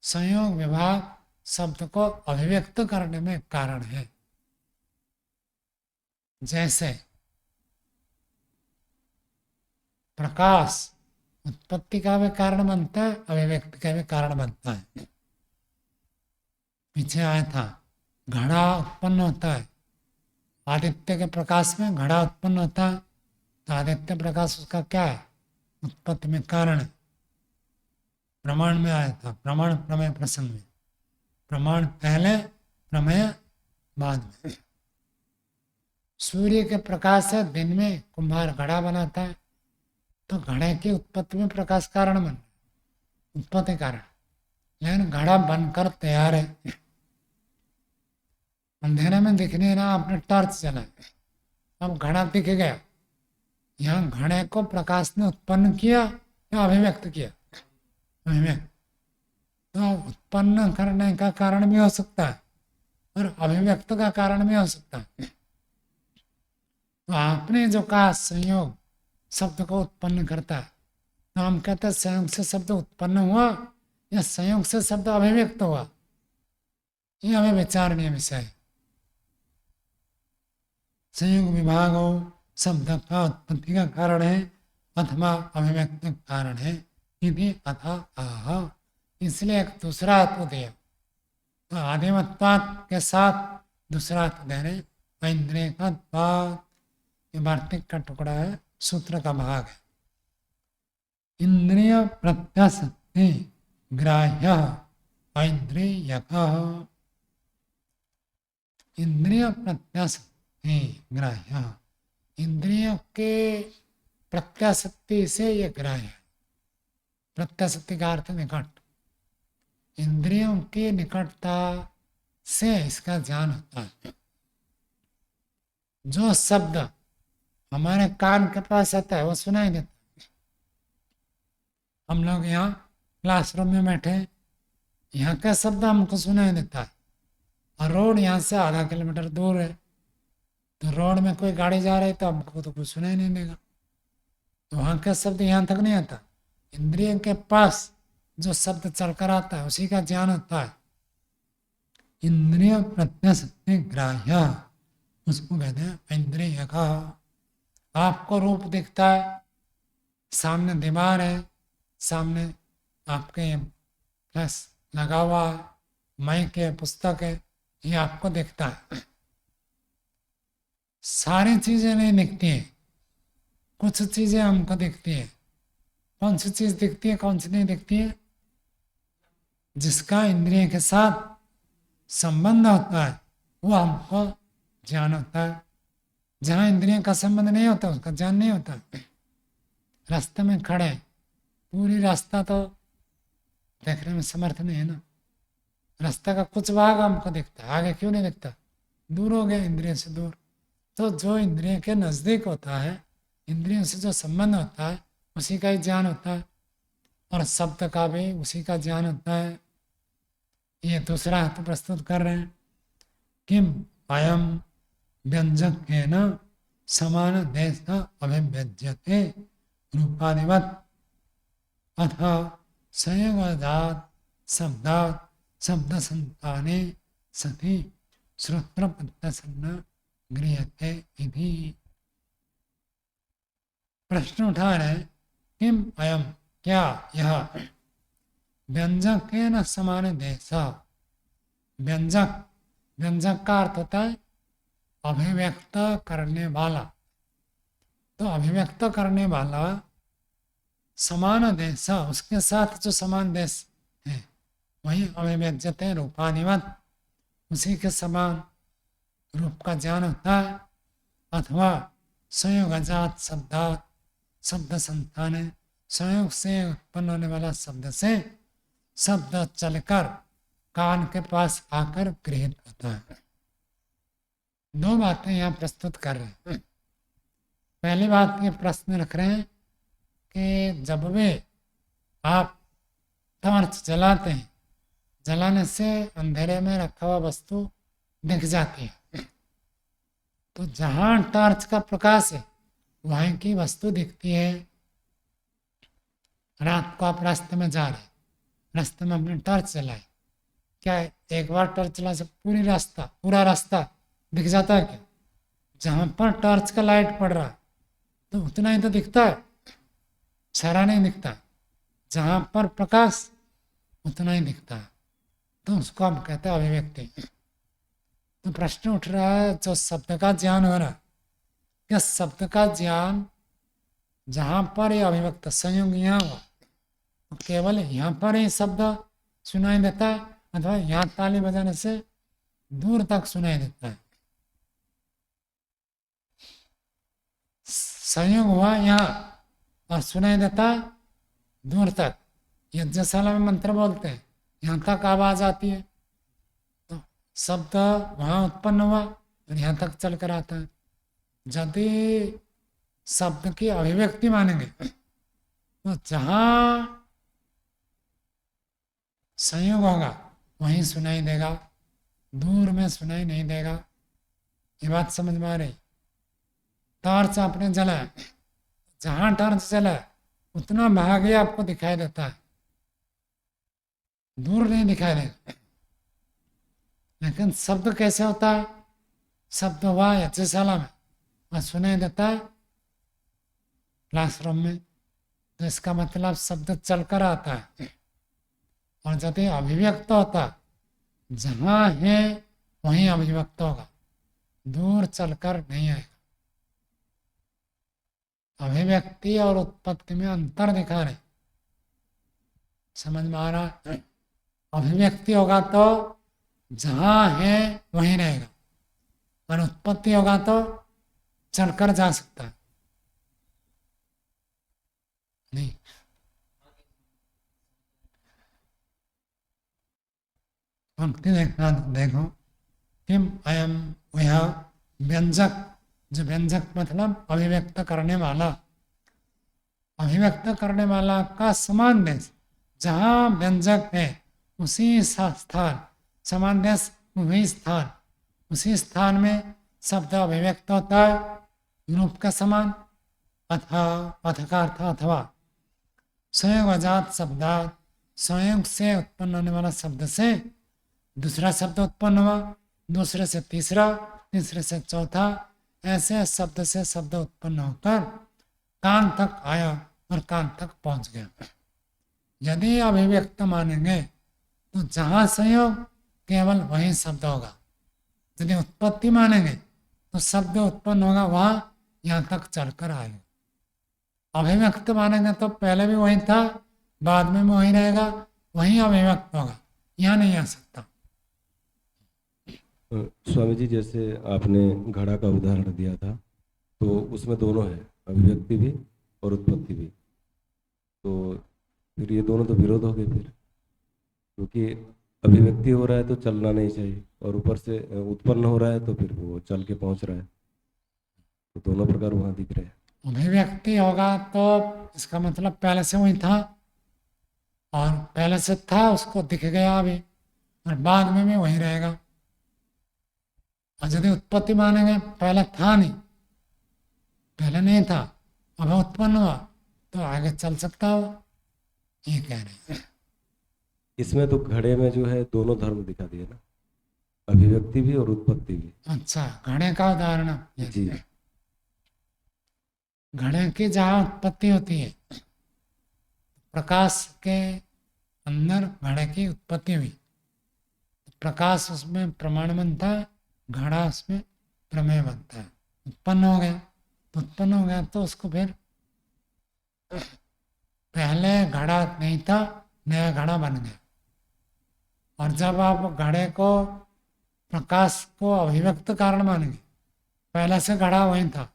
संयोग विभाग शब्द को अभिव्यक्त करने में कारण है। जैसे प्रकाश उत्पत्ति का भी कारण बनता है, अभिव्यक्ति का भी कारण बनता है। पीछे आया था घड़ा उत्पन्न होता है, आदित्य के प्रकाश में घड़ा उत्पन्न होता है, तो आदित्य प्रकाश उसका क्या है, उत्पत्ति में कारण है। प्रमाण में आया था, प्रमाण प्रमेय प्रसंग में, प्रमाण पहले प्रमेय बाद में। सूर्य के प्रकाश से दिन में कुम्हार घड़ा बनाता है, तो घड़े की उत्पत्ति में प्रकाश कारण बन, उत्पत्ति कारण, लेकिन घड़ा बनकर तैयार है, अंधेरे में दिखने ना, आपने टॉर्च जलाए, अब घड़ा दिख गया। यहाँ घड़े को प्रकाश ने उत्पन्न किया या अभिव्यक्त किया, अभिव्यक्त। तो उत्पन्न करने का कारण भी हो सकता है और अभिव्यक्त का कारण भी हो सकता है। तो आपने जो कहा संयोग शब्द को उत्पन्न करता है, तो हम कहते हैं संयोग से शब्द उत्पन्न हुआ या संयोग से शब्द अभिव्यक्त हुआ, ये हमें विचारणीय विषय है। संयोग विभाग हो शब्द का उत्पत्ति का कारण है अथवा अभिव्यक्त कारण है, यदि अथा आह, इसलिए एक दूसरा अर्थ दिया। तो आदिमत्वात् के साथ दूसरा अर्थ दे रहे, इंद्रिय का त्वात्, ये वार्तिक का टुकड़ा है, सूत्र का भाग है। इंद्रिय प्रत्यसक्ति ग्राह्य ऐन्द्रियकः, इंद्रिय प्रत्याशक्ति ग्राह्य, इंद्रियों के प्रत्याशक्ति से ये ग्राह्य है। प्रत्याशक्ति का अर्थ निकट, इंद्रियों की निकटता से इसका ज्ञान होता है। जो शब्द हमारे कान के पास आता है वो सुनाई देता है। हम लोग यहाँ क्लासरूम में बैठे, यहाँ का शब्द हमको सुनाई देता है, और रोड यहाँ से आधा किलोमीटर दूर है, तो रोड में कोई गाड़ी जा रही है तो हमको तो कुछ सुनाई नहीं देगा, तो वहाँ का शब्द यहाँ तक नहीं आता। इंद्रिय के पास जो शब्द चलकर आता है उसी का ज्ञान होता है। इंद्रिय प्रत्यसक्ति ग्राह्य, उसको कहते हैं इंद्रिय का। आपको रूप दिखता है, सामने दीवार है, सामने आपके प्लस लगा हुआ है, माइक है, पुस्तक है, ये आपको दिखता है। सारी चीजें नहीं दिखती हैं, कुछ चीजें हमको दिखती है। कौन सी चीज दिखती है, कौन सी नहीं दिखती है? जिसका इंद्रिय के साथ संबंध होता है वो हमको ज्ञान होता है। जहाँ इंद्रियों का संबंध नहीं होता उसका ज्ञान नहीं होता। रास्ते में खड़े, पूरी रास्ता तो देखने में समर्थ नहीं है ना, रास्ता का कुछ भाग हमको दिखता है, आगे क्यों नहीं दिखता? दूर हो गया, इंद्रिय से दूर। तो जो इंद्रिय के नजदीक होता है, इंद्रियों से जो संबंध होता है उसी का ही ज्ञान होता है, और शब्द का भी उसी का ज्ञान होता है। ये दूसरा अर्थ प्रस्तुत कर रहे हैं, किम अयम व्यंजक है न समान देश अभिव्यज्यते रूपादिवत अथा संयोगादात शब्दात शब्द संताने सति श्रोत्र प्रत्यसन्न गृह्यते इति। प्रश्न उठा रहे, किम अयम, क्या यह व्यंजक है न समान देश। व्यंजक, व्यंजक का अर्थ होता है अभिव्यक्त करने वाला, तो अभिव्यक्त करने वाला समान देश, उसके साथ जो समान देश है वही अभिव्यज्यते रूपानिवत, उसी के समान रूप का ज्ञान होता है। अथवा संयोगजात शब्दात शब्द संतान है, संयोग से उत्पन्न होने वाला शब्द से शब्द चलकर कान के पास आकर गृहित होता है। दो बातें यहाँ प्रस्तुत कर रहे हैं। पहली बात ये प्रश्न रख रहे हैं कि जब भी आप टॉर्च जलाते हैं, जलाने से अंधेरे में रखा हुआ वस्तु दिख जाती है, तो जहां टॉर्च का प्रकाश है वहीं की वस्तु दिखती है। रात को आप रास्ते में जा रहे, रास्ते में अपने टॉर्च जलाए, क्या है, एक बार टॉर्च चला से पूरा रास्ता दिख जाता है क्या? जहां पर टॉर्च का लाइट पड़ रहा है तो उतना ही तो दिखता है, सारा नहीं दिखता। जहां पर प्रकाश उतना ही दिखता है, तो उसको हम कहते हैं अभिव्यक्ति। तो प्रश्न उठ रहा है, जो शब्द का ज्ञान हो रहा है, क्या शब्द का ज्ञान जहां पर ये अभिव्यक्त संयोग यहाँ हुआ तो केवल यहाँ पर ही शब्द सुनाई देता है, अथवा यहाँ ताली बजाने से दूर तक सुनाई देता है? संयोग हुआ यहाँ और सुनाई देता है दूर तक। यज्ञशाला में मंत्र बोलते हैं, यहाँ तक आवाज आती है, तो शब्द वहां उत्पन्न हुआ और यहाँ तक चल कर आता है। यदि शब्द की अभिव्यक्ति मानेंगे तो जहां संयोग होगा वहीं सुनाई देगा, दूर में सुनाई नहीं देगा। ये बात समझ में आ रही? टॉर्च आपने जलाया, जहां टॉर्च जलाया उतना भाग ही आपको दिखाई देता है, दूर नहीं दिखाई देता। लेकिन शब्द कैसे होता है? शब्द हुआ यज्ञशाला में और सुनाई देता है क्लासरूम में, तो इसका मतलब शब्द चलकर आता है। और यदि अभिव्यक्त होता, जहां है वहीं अभिव्यक्त होगा, दूर चलकर नहीं आएगा। अभिव्यक्ति और उत्पत्ति में अंतर दिखा रहे, समझ में आ रहा है? अभिव्यक्ति होगा तो जहां है वहीं रहेगा, और उत्पत्ति होगा तो चलकर जा सकता है। नहीं, पंक्ति देखना, देखो, किम अयम वह व्यंजक, जो व्यंजक मतलब अभिव्यक्त करने वाला, अभिव्यक्त करने वाला का समान देश, जहां व्यंजक है उसी स्थान, समान देश वही स्थान, उसी स्थान में शब्द अभिव्यक्त होता है रूप का समान। अथा अथ का अर्थ अथवा संयोग अजात शब्दात, संयोग से उत्पन्न होने वाला शब्द से दूसरा शब्द उत्पन्न हुआ, दूसरे से तीसरा, तीसरे से चौथा, ऐसे शब्द से शब्द उत्पन्न होकर कान तक आया और कान तक पहुंच गया। यदि अभिव्यक्त मानेंगे तो जहां संयोग केवल वही शब्द होगा। यदि उत्पत्ति मानेंगे तो शब्द उत्पन्न होगा वहां, यहाँ तक चलकर आएगा। अभिव्यक्त मानेंगे तो पहले भी वही था, बाद में भी वही रहेगा, वही अभिव्यक्त होगा, यहाँ नहीं आ सकता। स्वामी जी, जैसे आपने घड़ा का उदाहरण दिया था, तो उसमें दोनों है, अभिव्यक्ति भी और उत्पत्ति भी। तो फिर ये दोनों तो विरोध हो गए फिर, क्योंकि अभिव्यक्ति हो रहा है तो चलना नहीं चाहिए, और ऊपर से उत्पन्न हो रहा है तो फिर वो चल के पहुंच रहा है, तो दोनों प्रकार वहाँ दिख रहे हैं। अभिव्यक्ति होगा तो इसका मतलब पहले से वही था, और पहले से था उसको दिख गया अभी, और बाद में भी वही रहेगा। और यदि उत्पत्ति मानेंगे पहले था नहीं, पहले नहीं था, अब उत्पन्न हुआ तो आगे चल सकता हो, ये कह रहे हैं। इसमें तो घड़े में जो है दोनों धर्म दिखा दिए ना, अभिव्यक्ति भी और उत्पत्ति भी। अच्छा, घड़े का उदाहरण जी। घड़े की जहाँ उत्पत्ति होती है, प्रकाश के अंदर घड़े की उत्पत्ति हुई, प्रकाश उसमें प्रमाण बनता है, घड़ा उसमें प्रमेय बनता है। उत्पन्न हो गया तो उत्पन्न हो गया तो उसको फिर पहले घड़ा नहीं था, नया घड़ा बन गया। और जब आप घड़े को, प्रकाश को अभिव्यक्त कारण मानेंगे, पहले से घड़ा वही था,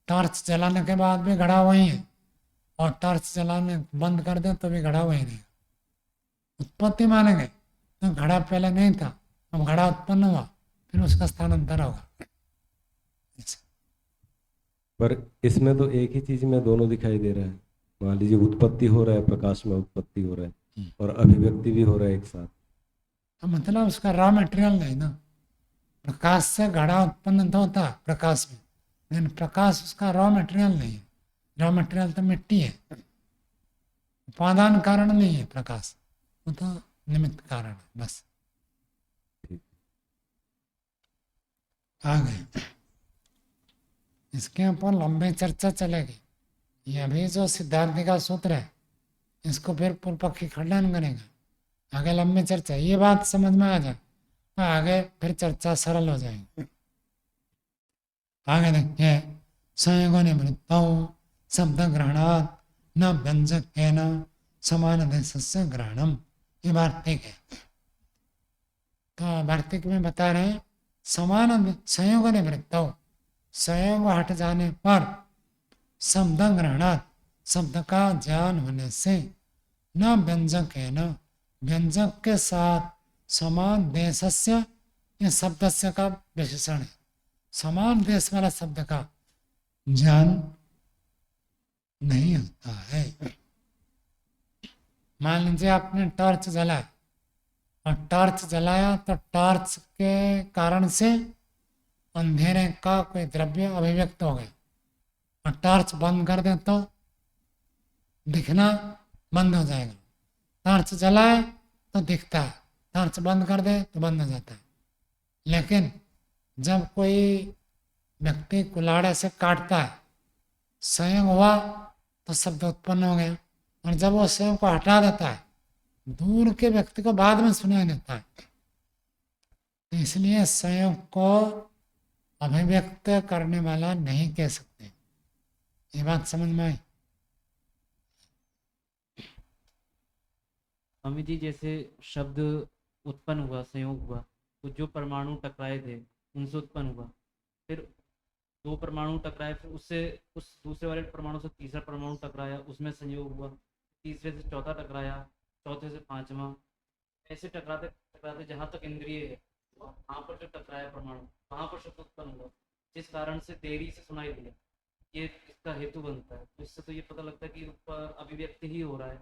टॉर्च जलाने के बाद भी घड़ा वही है, और टॉर्च जलाने बंद कर दे तो भी घड़ा वही रहेगा। उत्पत्ति मानेंगे तो घड़ा पहले नहीं था, अब घड़ा उत्पन्न हुआ, फिर उसका स्थानांतर होगा। पर इसमें तो एक ही चीज में दोनों दिखाई दे रहा है। मान लीजिए उत्पत्ति हो रहा है, प्रकाश में उत्पत्ति हो रहा है और अभिव्यक्ति भी हो रहा है एक साथ। मतलब उसका रॉ मटेरियल नहीं ना, प्रकाश से घड़ा उत्पन्न तो होता है प्रकाश में, लेकिन प्रकाश उसका रॉ मटेरियल नहीं है। रॉ मटेरियल तो मिट्टी है, उपादान कारण नहीं है प्रकाश, वो तो निमित्त कारण है बस। आ गए, इसके ऊपर लंबी चर्चा चलेगी। ये अभी जो सिद्धांत का सूत्र है इसको फिर पूर्व पक्षी खंडन करेगा, आगे लंबी चर्चा, ये बात समझ में आ जाए तो आगे फिर चर्चा सरल हो जाएगी। आगे देखिए, संयोगो निवृत्तौ शब्द ग्रहणात् न व्यंजक है न समान देशस्य ग्रहणम, ये वार्तिक है। तो वार्तिक में बता रहे हैं समान संयोग निवृत्तौ, संयोग हट जाने पर शब्द ग्रहणात्, शब्द का ज्ञान होने से, न व्यंजक है न, व्यंजक के साथ समान देशस्य, ये शब्दस्य का विशेषण है, समान देश वाला शब्द का ज्ञान नहीं होता है। मान लीजिए आपने टॉर्च जलाया और टॉर्च जलाया तो टॉर्च के कारण से अंधेरे का कोई द्रव्य अभिव्यक्त हो गया, और टॉर्च बंद कर दे तो दिखना बंद हो जाएगा। टॉर्च जलाए तो दिखता है, टॉर्च बंद कर दे तो बंद हो जाता है। लेकिन जब कोई व्यक्ति कुल्हाड़े से काटता है, संयोग हुआ तो शब्द उत्पन्न हो गया, और जब वो संयोग को हटा देता है दूर के व्यक्ति को बाद में सुनाई देता है। तो इसलिए संयोग को अभिव्यक्त करने वाला नहीं कह सकते। ये बात समझ में आई? स्वामी जी, जैसे शब्द उत्पन्न हुआ, संयोग हुआ, तो जो परमाणु टकराए थे उनसे उत्पन्न हुआ, फिर दो परमाणु टकराए, फिर उससे उस दूसरे वाले परमाणु से तीसरा परमाणु टकराया, उसमें संयोग हुआ, तीसरे से चौथा टकराया, चौथे से पांचवा, ऐसे टकराते टकराते जहाँ तक इंद्रिय है वहाँ पर जो टकराया परमाणु वहाँ पर शब्द उत्पन्न हुआ, जिस कारण से देरी से सुनाई दिया। ये इसका हेतु बनता है। तो इससे तो ये पता लगता है कि अभिव्यक्ति ही हो रहा है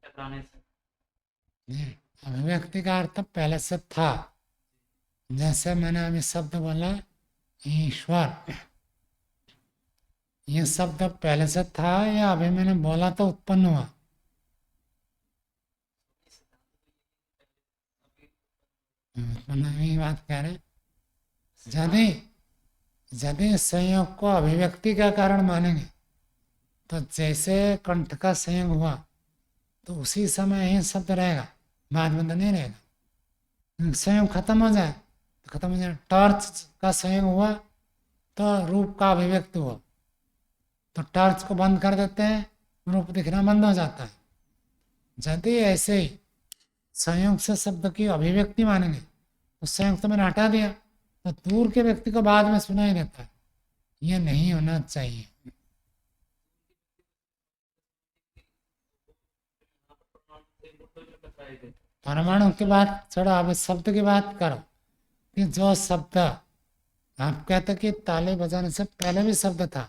टकराने से। अभिव्यक्ति का अर्थ पहले से था, जैसे मैंने अभी शब्द बोला ईश्वर, ये शब्द पहले से था या अभी मैंने बोला तो उत्पन्न हुआ? उत्पन्न बात कह रहे। यदि यदि संयोग को अभिव्यक्ति का कारण मानेंगे तो जैसे कंठ का संयोग हुआ तो उसी समय ही शब्द रहेगा, बाद में तो नहीं रहेगा। संयोग खत्म हो जाए तो खत्म हो जाए। टॉर्च का संयोग हुआ तो रूप का अभिव्यक्त हुआ, तो टॉर्च को बंद कर देते हैं, रूप दिखना बंद हो जाता है। यदि ऐसे ही संयोग से शब्द की अभिव्यक्ति मानेंगे तो संयोग तो मैंने हटा दिया तो दूर के व्यक्ति को बाद में सुनाई देता है, ये नहीं होना चाहिए। परमाणु की बात छोड़ो, अब शब्द की बात करो कि जो शब्द आप कहते कि ताली बजाने से पहले भी शब्द था,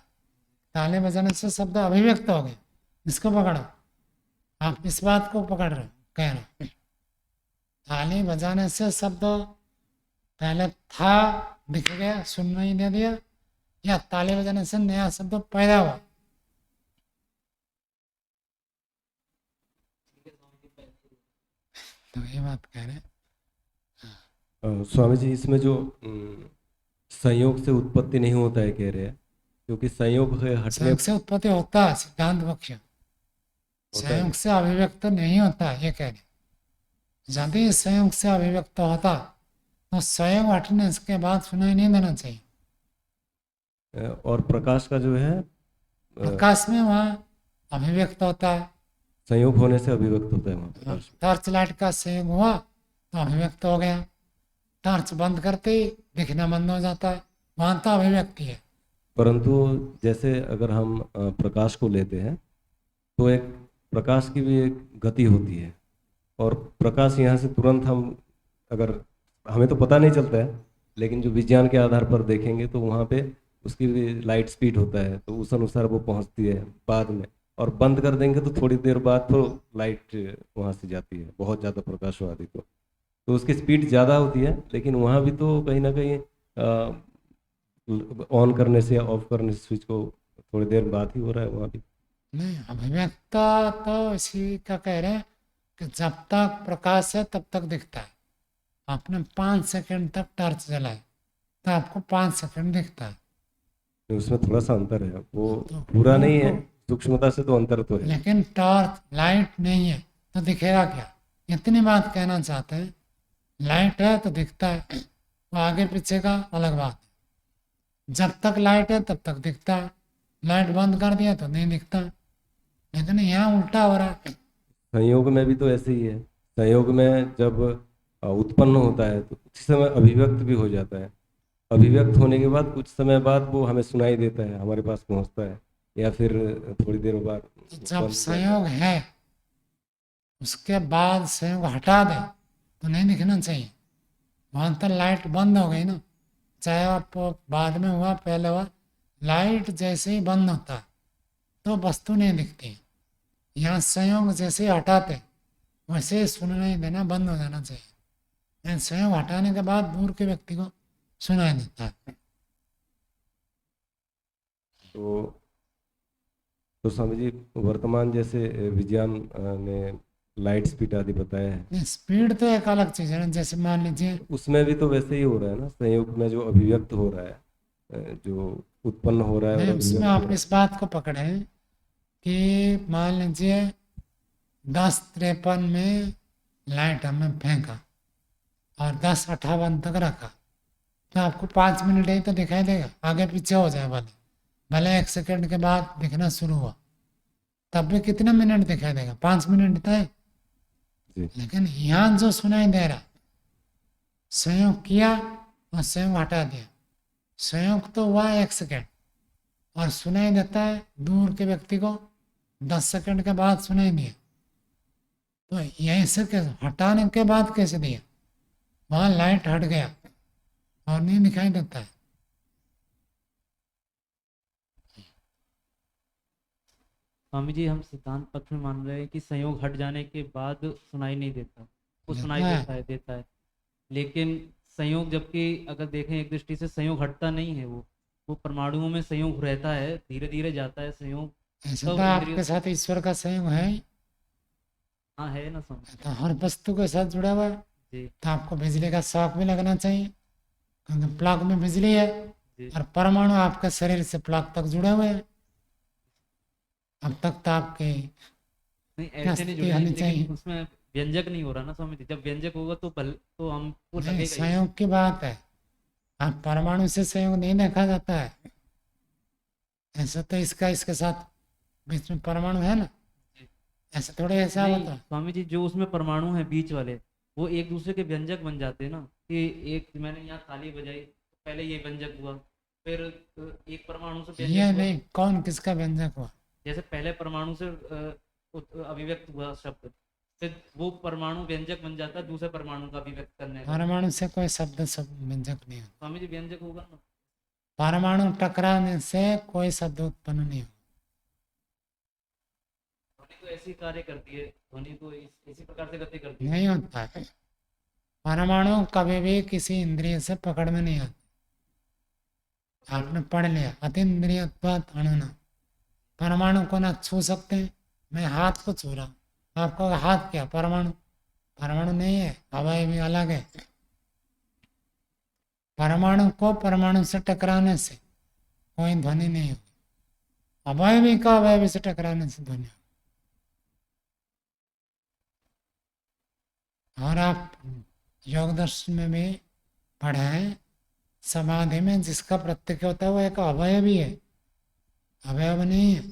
ताली बजाने से शब्द अभिव्यक्त हो गए, इसको पकड़ो। आप इस बात को पकड़ रहे हो, कह रहे हो ताली बजाने से शब्द पहले था, दिख गया, सुनना ही दे दिया, या ताली बजाने से नया शब्द पैदा हुआ? तो ये बात कह रहे हैं। स्वामी जी, इसमें जो संयोग से उत्पत्ति नहीं होता है कह रहे हैं, क्योंकि संयोग हटने संयोग से उत्पत्ति होता है, सिद्धांत पक्ष। संयोग से अभिव्यक्त नहीं होता, ये कह रहे। यदि संयोग से अभिव्यक्त होता तो संयोग हटने के बाद सुनाई नहीं देना चाहिए। और प्रकाश का जो है प्रकाश में वहाँ अभिव्यक्त होता है, संयोग होने से अभिव्यक्त होता है वहाँ प्रकाश। टॉर्च लाइट का संयोग हुआ तो अभिव्यक्त हो गया, टॉर्च बंद करते ही दिखना बंद हो जाता है, वहाँ तो अभिव्यक्ति है। परंतु जैसे अगर हम प्रकाश को लेते हैं तो एक प्रकाश की भी एक गति होती है, और प्रकाश यहाँ से तुरंत हम, अगर हमें तो पता नहीं चलता है, लेकिन जो विज्ञान के आधार पर देखेंगे तो वहाँ पे उसकी भी लाइट स्पीड होता है, तो उस अनुसार वो पहुँचती है बाद में, और बंद कर देंगे तो थोड़ी देर बाद तो लाइट वहाँ से जाती है, बहुत ज़्यादा प्रकाश हो आदि तो। तो उसकी स्पीड ज़्यादा होती है, लेकिन वहाँ भी तो कहीं ना कहीं ऑन करने से ऑफ करने से स्विच को थोड़ी देर बाद ही हो रहा है वहाँ भी। नहीं, अभिव्यक्ता तो इसी का कह रहे हैं कि जब तक प्रकाश है तब तक दिखता है। आपने 5 सेकंड तक टॉर्च जलाए तो आपको 5 सेकंड दिखता है। तो उसमें थोड़ा सा अंतर है, वो तो पूरा नहीं वो है, सूक्ष्मता से तो अंतर तो है। लेकिन टॉर्च लाइट नहीं है तो दिखेगा क्या? इतनी बात कहना चाहते हैं। लाइट है तो दिखता है, वो आगे पीछे का अलग बात है। जब तक लाइट है तब तक दिखता है, लाइट बंद कर दिया तो नहीं दिखता। लेकिन यहाँ उल्टा हो रहा है। संयोग में भी तो ऐसे ही है। संयोग में जब उत्पन्न होता है तो उसी समय अभिव्यक्त भी हो जाता है। अभिव्यक्त होने के बाद कुछ समय बाद वो हमें सुनाई देता है, हमारे पास पहुंचता है, या फिर थोड़ी देर बाद तो बंद जब हो जाता है। संयोग है उसके बाद संयोग हटा दे तो नहीं दिखना चाहिए। वहां तक लाइट बंद हो गई ना, चाहे आप बाद में हुआ पहले हुआ, लाइट जैसे ही बंद होता है तो वस्तु नहीं दिखती। यहाँ संयोग जैसे ही हटाते वैसे ही सुनाई देना बंद हो जाना चाहिए। लेकिन संयोग हटाने के बाद दूर के व्यक्ति को सुनाई देता है। तो तो स्वामी जी, वर्तमान जैसे विज्ञान ने लाइट स्पीड आदि बताया है, स्पीड तो एक अलग चीज है ना। जैसे मान लीजिए उसमें भी तो वैसे ही हो रहा है ना, संयोग में जो अभिव्यक्त हो रहा है, जो उत्पन्न हो रहा है और नहीं, उसमें अभिव्यक्त हो आप रहा है। इस बात को पकड़े हैं कि मान लीजिए 10:53 में लाइट हमने फेंका और 10:58 तक रखा तो आपको 5 मिनट ही तो दिखाई देगा, आगे पीछे हो जाए भले भले 1 सेकंड के बाद दिखना शुरू हुआ तब भी कितने मिनट दिखाई देगा? 5 मिनट तो है। जी। लेकिन यहाँ जो सुनाई दे रहा, संयोग किया और संयोग हटा दिया, संयोग तो हुआ 1 सेकंड और सुनाई देता है दूर के व्यक्ति को 10 सेकंड के बाद सुनाई दिया। तो यहीं से कैसे हटाने के बाद कैसे दिया? वहाँ लाइट हट गया और नहीं दिखाई देता है। स्वामी जी, हम सिद्धांत पक्ष में मान रहे हैं कि संयोग हट जाने के बाद सुनाई नहीं देता, वो सुनाई देता है। लेकिन संयोग, जबकि अगर देखें एक दृष्टि से संयोग हटता नहीं है, वो परमाणुओं में संयोग रहता है, धीरे धीरे जाता है संयोग। ऐसा तब तो इंद्रियों, आपके साथ ईश्वर का संयोग है ही। हाँ है ना स्वामी तो हर वस्तु के साथ जुड़ा हुआ है। जी। तो आपको बिजली का शॉक भी लगना चाहिए क्योंकि प्लग में बिजली है जी और परमाणु आपके शरीर से प्लग तक जुड़े हुए हैं। अब तक तो आपके नहीं, ऐसे नहीं गृहस्थी जुड़े हैं, होनी लेकिन चाहिए। उसमें व्यंजक नहीं हो रहा ना स्वामी जी। जब व्यंजक होगा तो हमको नहीं, लगेगा ही। संयोग की बात है। आप परमाणु से संयोग नहीं देखा जाता है। ऐसा तो इसका इसके साथ बीच में परमाणु है ना, जी। ऐसे थोड़े ऐसा नहीं होता है। स्वामी जी, जो उसमें परमाणु है बीच वाले, वो एक दूसरे के व्यंजक बन जाते हैं ना। कि एक मैंने यहाँ ताली बजाई तो पहले ये व्यंजक हुआ, फिर एक परमाणु से ये व्यंजक हुआ। नहीं, कौन किसका व्यंजक हुआ? जैसे पहले परमाणु से अभिव्यक्त हुआ शब्द, फिर वो परमाणु व्यंजक बन जाता है दूसरे परमाणु का अभिव्यक्त करने का। परमाणु से कोई शब्द सब व्यंजक नहीं होता। स्वामी जी, व्यंजक होगा ना। परमाणु टकराने से कोई शब्द उत्पन्न नहीं होता। ध्वनि तो ऐसी कार्य करती है, ध्वनि तो इसी प्रकार से गति करती है। नहीं होता है। परमाणु कभी भी किसी इंद्रिय से पकड़ में नहीं आते। आपने पढ़ लिया अतीन्द्रियत्वात् अणुना। परमाणु को ना छू सकते हैं। मैं हाथ को छू रहा हूँ, आपका हाथ क्या परमाणु? परमाणु नहीं है, हवाएं भी अलग है। परमाणु को परमाणु से टकराने से कोई ध्वनि नहीं होगी। अवयवी का अवयवी से टकराने से ध्वनि होगी। और आप योग दर्शन में भी पढ़े हैं, समाधि में जिसका प्रत्यक्ष होता है वो एक अवयवी है, अवयव नहीं है।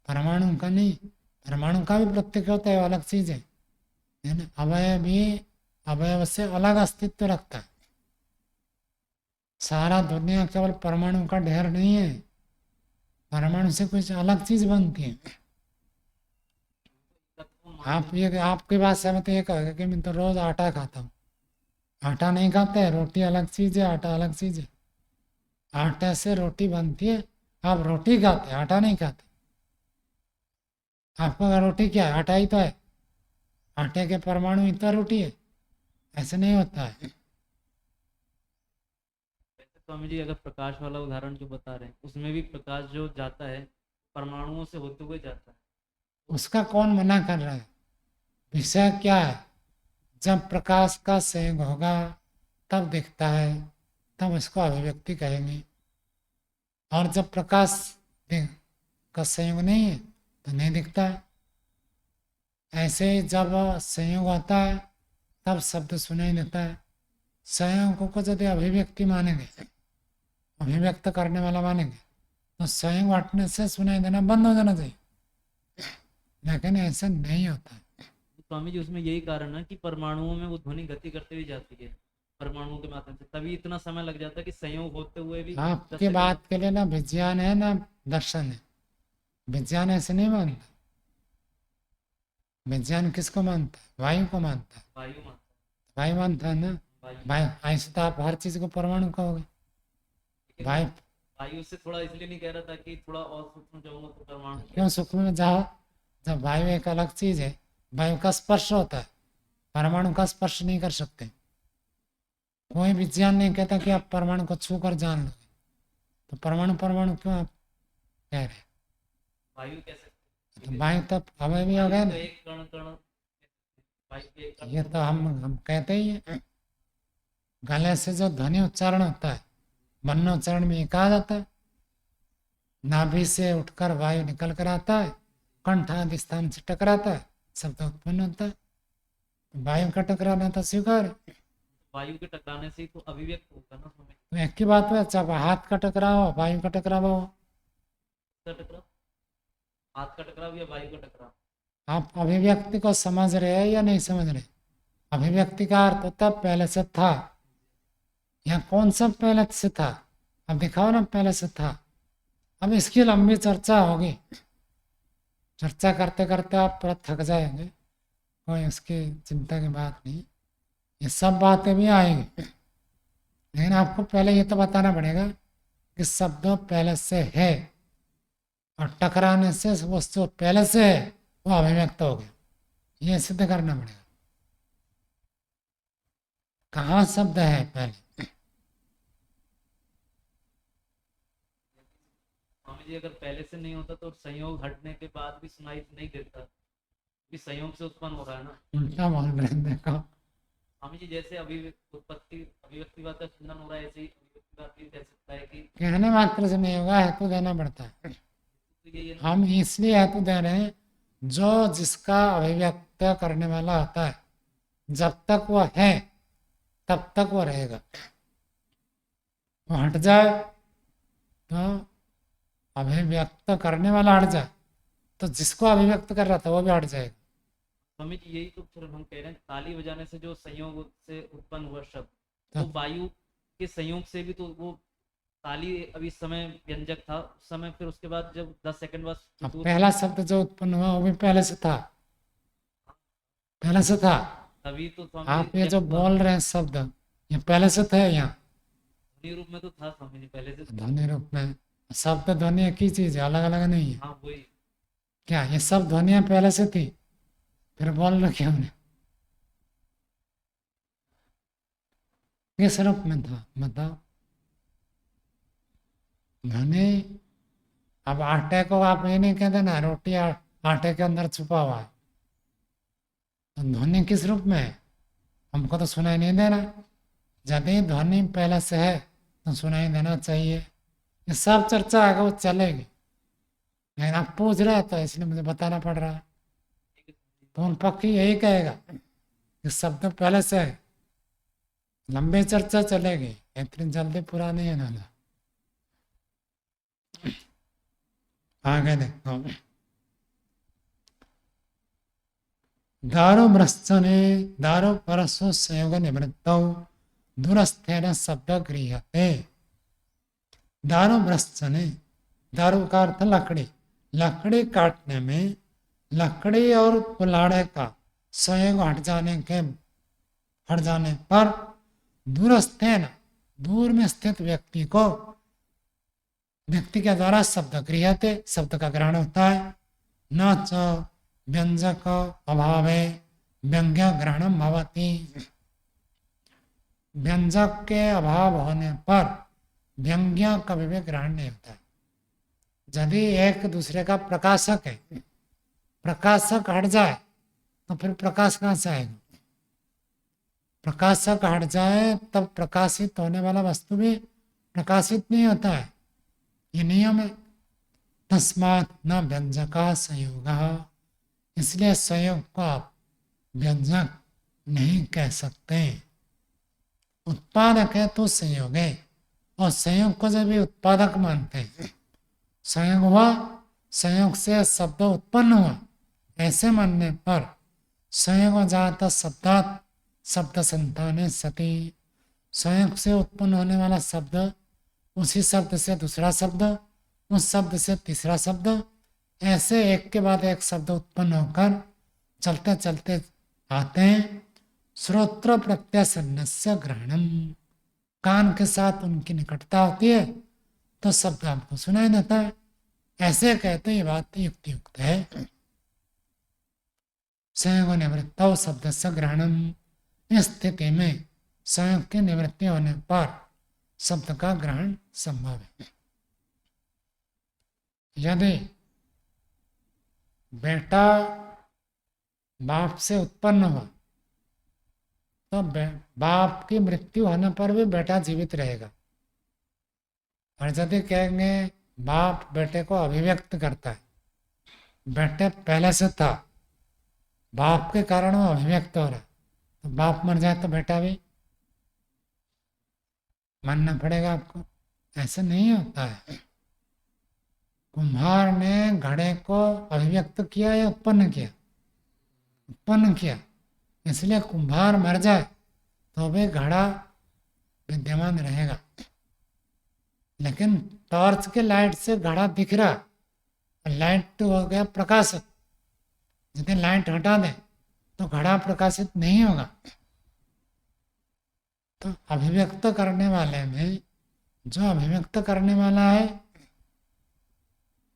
परमाणु का नहीं, परमाणु का भी प्रत्यक्ष होता है, अलग चीज है ना। अवयवी अवयव से अलग अस्तित्व रखता है। सारा दुनिया केवल परमाणु का ढेर नहीं है, परमाणु से कुछ अलग चीज बनती है। आप ये आपकी बात से मैं तो ये कहेगा कि मैं तो रोज आटा खाता हूँ। आटा नहीं खाते हैं, रोटी अलग चीज है, आटा अलग चीज है। आटे से रोटी बनती है, आप रोटी खाते हैं, आटा नहीं खाते। आपका रोटी क्या है? आटा ही तो है। आटे के परमाणु ही तो रोटी है। ऐसे नहीं होता है। वैसे स्वामी जी अगर प्रकाश वाला उदाहरण जो बता रहे हैं उसमें भी प्रकाश जो जाता है परमाणुओं से होते हुए जाता है। उसका कौन मना कर रहा है? विषय क्या है? जब प्रकाश का संयोग होगा तब दिखता है, तब इसको अभिव्यक्ति कहेंगे। और जब प्रकाश का संयोग नहीं है तो नहीं दिखता है। ऐसे ही जब संयोग होता है तब शब्द सुनाई देता है। संयोग को यदि अभिव्यक्ति मानेंगे, अभिव्यक्त करने वाला मानेंगे, तो संयोग हटने से सुनाई देना बंद हो जाना चाहिए, लेकिन ऐसा नहीं होता है। तो स्वामी जी उसमें यही कारण है कि परमाणुओं में वो ध्वनि गति करते हुए जाती है परमाणुओं के माध्यम से, तभी इतना समय लग जाता है कि संयोग होते हुए भी 10 आपके सेकंड। बात के लिए ना विज्ञान है ना दर्शन है। विज्ञान ऐसे नहीं मानता। विज्ञान किसको मानता है? वायु को मानता है। वायु मानता वायु मानता है ना। है, वायु। वायु ऐसे तो आप हर चीज को परमाणु कहोगे। लेकिन वायु वायु से थोड़ा इसलिए नहीं कह रहा था कि थोड़ा और सूक्ष्म जाऊंगा तो परमाणु। क्यों सूक्ष्म में जाओ? जब वायु एक अलग चीज है, वायु का स्पर्श होता है, परमाणु का स्पर्श नहीं कर सकते। कोई विज्ञान नहीं कहता कि आप परमाणु को छू कर जान लोगे, तो परमाणु परमाणु क्यों आप कह रहे हैं? वायु कह सकते तो वायु तो हमें भी हो गया हैं। ना। एक कण कण वायु के एक कण ये तो हम कहते ही हैं। गले से जो ध्वनि उच्चारण होता है, वन्नोच्चारण में ये कहा जाता है, नाभि से उठकर वायु निकल कर आता है, कंठ आदि स्थान से टकराता है, शब्द उत्पन्न होता है। वायु का टकराना तो स्वीकार है। वायु के टकराने से ही तो अभिव्यक्त होगा ना स्वामी। तो एक ही बात है, चाहे हाथ का टकराव हो, वायु का टकराव हो, किसका टकराव? हाथ का टकराव या वायु का टकराव? आप अभिव्यक्ति को समझ रहे हैं या नहीं समझ रहे? अभिव्यक्ति का अर्थ होता है पहले से था। यहाँ कौन सा पहले से था? अब दिखाओ ना पहले से था। अब इसकी लंबी चर्चा होगी, चर्चा करते करते आप पूरा थक जाएंगे, कोई उसकी चिंता की बात नहीं। ये सब बातें भी आएंगी, लेकिन आपको पहले ये तो बताना पड़ेगा कि शब्द पहले से है, और टकराने से वस्तु पहले से है वो अभिव्यक्त हो गया, ये सिद्ध करना पड़ेगा। कहाँ शब्द है पहले? स्वामी जी अगर पहले से नहीं होता तो संयोग हटने के बाद भी सुनाई नहीं देता, कि संयोग से उत्पन्न हो रहा है ना। उल्टा बोल रहे हैं, देखो। स्वामी जी जैसे अभिव्यक्ति बात का खंडन हो रहा है, ऐसे ही अभिव्यक्ति बात भी कह सकता है कि कहने मात्र से नहीं होगा, हेतु देना पड़ता है। तो ये हम इसलिए हेतु दे रहे हैं, जो जिसका अभिव्यक्त करने वाला होता है, जब तक वह है तब तक वो रहेगा। वो हट जाए तो अभिव्यक्त करने वाला हट जाए तो जिसको अभिव्यक्त कर रहा था वो भी हट जाएगा। स्वामी जी यही तो फिर हम कह रहे हैं, ताली बजाने से जो संयोग से उत्पन्न हुआ शब्द, हाँ। तो वायु के संयोग से भी तो वो ताली अभी समय व्यंजक था उस समय, फिर उसके बाद जब 10 सेकंड बाद अब दूर- पहला शब्द जो उत्पन्न हुआ वो भी पहले से था, पहले से था। तभी तो स्वामी आप जी ये जो व्यक्त हुआ। बोल रहे हैं शब्द, ये पहले से थे यहाँ ध्वनि रूप में तो था स्वामी जी पहले से। ध्वनि रूप में। शब्द ध्वनि एक ही चीज है, अलग अलग नहीं है। हाँ वही। क्या ये सब ध्वनियां पहले से थी? फिर बोल रहे क्यों नहीं? किस रूप में था बताओ? ध्वनि, अब आटे को आप ये नहीं कहते ना रोटी आटे के अंदर छुपा हुआ है, तो ध्वनि किस रूप में है? हमको तो सुनाई नहीं दे रहा। यदि ध्वनि पहले से है तो सुनाई देना चाहिए। ये सब चर्चा आगे वो चलेगी, लेकिन आप पूछ रहे हैं तो इसलिए मुझे बताना पड़ रहा है। तो पक्की यही कहेगा कि शब्द पहले से है। लंबी चर्चा चलेगी, इतनी जल्दी पूरा नहीं है ना। आगे देखो, दारो मृश्चने दारो परसो संयोग निवृत्तौ दूरस्थेन शब्द गृह्यते। दारो मृश्चने, दारू का अर्थ लकड़ी। लकड़ी काटने में लकड़ी और कुल्हाड़े का संयोग हट जाने पर दूरस्थेन, दूर में स्थित व्यक्ति के द्वारा शब्द गृह्यते, शब्द का ग्रहण होता है। न च व्यंजक अभावे व्यंग्य ग्रहणम भवति। व्यंजक के अभाव होने पर व्यंग्य कभी भी ग्रहण नहीं होता है। यदि एक दूसरे का प्रकाशक है, प्रकाशक हट जाए तो फिर प्रकाश कहाँ से आएगा? प्रकाशक हट जाए तब प्रकाशित होने वाला वस्तु भी प्रकाशित नहीं होता है, ये नियम है। तस्मात् न व्यंजका संयोग, इसलिए संयोग को आप व्यंजक नहीं कह सकते। उत्पादक है तो संयोग है, और संयोग को जब भी उत्पादक मानते हैं, संयोग हुआ, संयोग से शब्द उत्पन्न हुआ, ऐसे मानने पर संयोग जाता शब्दात शब्द संताने सती, संयोग से उत्पन्न होने वाला शब्द, उसी शब्द से दूसरा शब्द, उस शब्द से तीसरा शब्द, ऐसे एक के बाद एक शब्द उत्पन्न होकर चलते चलते आते हैं। श्रोत्र प्रत्यसन्नस्य ग्रहणम, कान के साथ उनकी निकटता होती है तो शब्द आपको सुनाई देता है। ऐसे कहते ये बात युक्ति युक्त है। संयोग निवृत्तौ शब्द से ग्रहणम, इस स्थिति में संयोग की निवृत्ति होने पर शब्द का ग्रहण संभव है। यदि बेटा बाप से उत्पन्न हुआ तो बाप की मृत्यु होने पर भी बेटा जीवित रहेगा। और यदि कहेंगे बाप बेटे को अभिव्यक्त करता है, बेटे पहले से था, बाप के कारण वो अभिव्यक्त हो रहा है, तो बाप मर जाए तो बेटा भी मानना पड़ेगा आपको। ऐसा नहीं होता है। कुम्हार ने घड़े को अभिव्यक्त किया या उत्पन्न किया? उत्पन्न किया। इसलिए कुम्हार मर जाए तो भी घड़ा विद्यमान रहेगा। लेकिन टॉर्च के लाइट से घड़ा दिख रहा, लाइट हो गया प्रकाशित, यदि लाइट हटा दे तो घड़ा प्रकाशित नहीं होगा। तो अभिव्यक्त करने वाले में जो अभिव्यक्त करने वाला है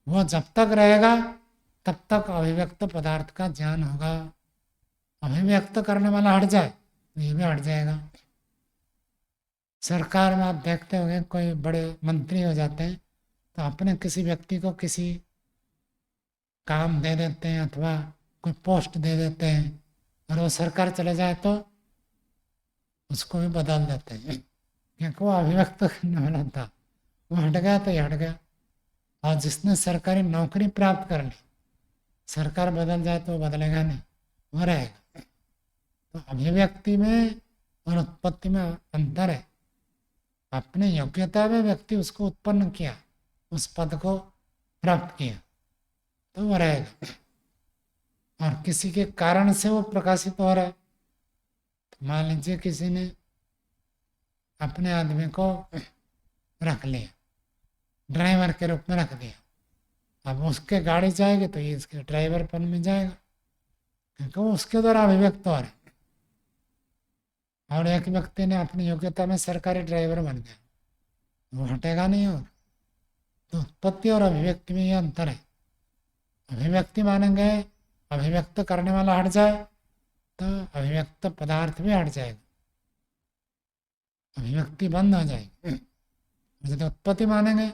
वो जब तक रहेगा तब तक अभिव्यक्त पदार्थ का ज्ञान होगा। अभिव्यक्त करने वाला हट जाए तो ये भी हट जाएगा। सरकार में आप देखते होंगे कोई बड़े मंत्री हो जाते हैं तो अपने किसी व्यक्ति को किसी काम दे देते हैं अथवा कोई पोस्ट दे देते हैं, और वो सरकार चले जाए तो उसको भी बदल देते हैं, क्योंकि वो अभिव्यक्त करने वाला था, वो हट गया तो ये हट गया। और जिसने सरकारी नौकरी प्राप्त कर ली, सरकार बदल जाए तो वो बदलेगा नहीं, वो रहेगा। तो अभिव्यक्ति में और उत्पत्ति में अंतर है। अपने योग्यता में व्यक्ति उसको उत्पन्न किया, उस पद को प्राप्त किया तो वो रहेगा, और किसी के कारण से वो प्रकाशित हो रहा है। तो मान लीजिए किसी ने अपने आदमी को रख लिया, ड्राइवर के रूप में रख दिया, अब उसके गाड़ी जाएगी तो ये इसके ड्राइवरपन में जाएगा, क्योंकि वो उसके द्वारा अभिव्यक्त हो रहा है। और एक व्यक्ति ने अपनी योग्यता में सरकारी ड्राइवर बन गया, वो हटेगा नहीं। और तो उत्पत्ति और अभिव्यक्ति में ये अंतर है। अभिव्यक्ति मानेंगे अभिव्यक्त करने वाला हट जाए तो अभिव्यक्त पदार्थ भी हट जाएगा, अभिव्यक्ति बंद हो जाएगी। यदि उत्पत्ति मानेंगे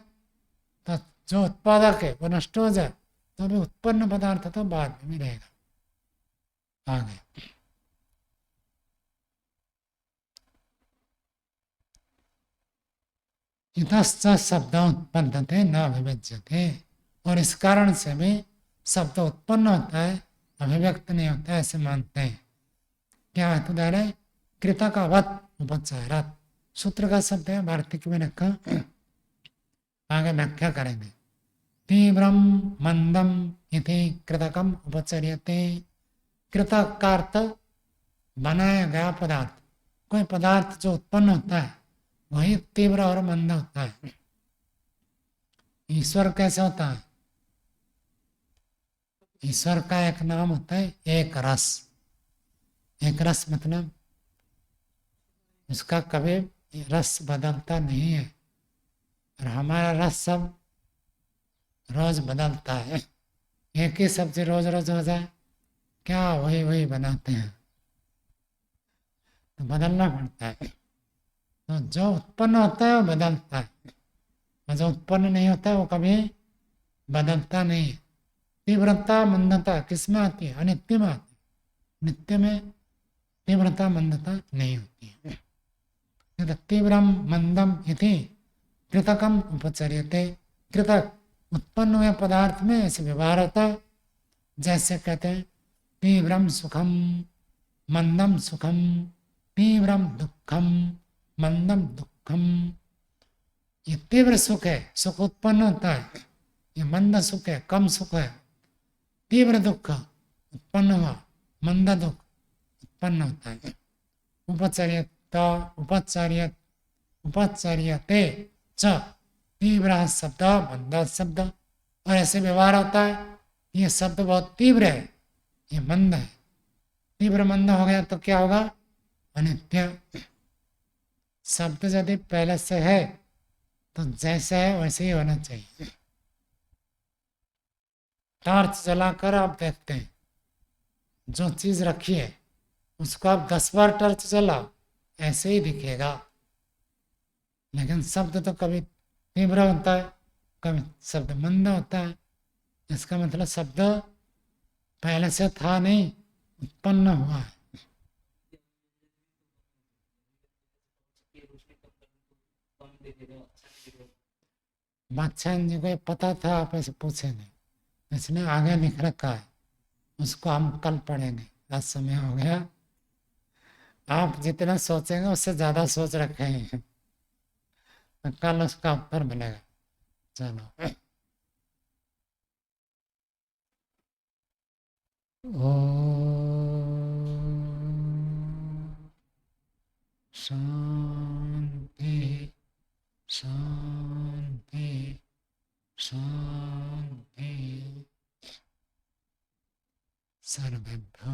तो जो उत्पादक है वो नष्ट हो जाए तो भी उत्पन्न पदार्थ तो बाद में भी रहेगा। आगे इतश्च शब्द उत्पन्नते न अभिव्यज्यते, और इस कारण से भी शब्द उत्पन्न होता है, अभिव्यक्त नहीं होता है, ऐसे मानते हैं। क्या हेतु दे रहे? कृतकवत् उपचारात्, सूत्र का शब्द है, वार्तिक में रखा, आगे व्याख्या करेंगे। तीव्रम मंदम इति कृतकम उपचर्यते, कृतक का अर्थ बनाया गया पदार्थ, कोई पदार्थ जो उत्पन्न होता है वही तीव्र और मंद होता है। ईश्वर कैसे होता है? ईश्वर का एक नाम होता है एक रस। एक रस मतलब उसका कभी रस बदलता नहीं है, और हमारा रस सब रोज बदलता है। एक ही सब्जी रोज रोज हो जाए क्या वही वही बनाते हैं, तो बदलना पड़ता है। तो जो उत्पन्न होता है वो बदलता है, और जो उत्पन्न नहीं होता है वो कभी बदलता नहीं है। तीव्रता मंदता किस में आती है? अनित्य में आती है। नित्य में तीव्रता मंदता नहीं होती है। यद् तीव्रम मंदम इति कृतकम उपचर्यते। कृतक उत्पन्न हुए पदार्थ में ऐसे व्यवहार होता है, जैसे कहते हैं तीव्रम सुखम मंदम सुखम, तीव्रम दुखम मंदम दुखम। ये तीव्र सुख है, सुख उत्पन्न होता है। ये मंद सुख है, कम सुख है। तीव्र दुख उत्पन्न हुआ, मंद दुख उत्पन्न होता है। उपचर्यत उपचर्य उपचर्यते च तीव्र शब्द मंद शब्द। और ऐसे व्यवहार होता है, ये शब्द बहुत तीव्र है, ये मंद है। तीव्र मंद हो गया तो क्या होगा? अनित्य। शब्द यदि पहले से है तो जैसे है वैसे ही होना चाहिए। टॉर्च जलाकर आप देखते हैं, जो चीज रखी है उसको आप 10 बार टॉर्च जलाओ ऐसे ही दिखेगा। लेकिन शब्द तो कभी तीव्र होता है, कभी शब्द मंद होता है। इसका मतलब शब्द पहले से था नहीं, उत्पन्न हुआ है। बादशाह जी को ये पता था, आप ऐसे पूछे नहीं, इसने आगे लिख रखा है, उसको हम कल पढ़ेंगे। आज समय हो गया, आप जितना सोचेंगे उससे ज्यादा सोच रखे हैं, तो कल उसका उत्तर मिलेगा। चलो, ओम शांति शांति शांति। सर्वेभ्यो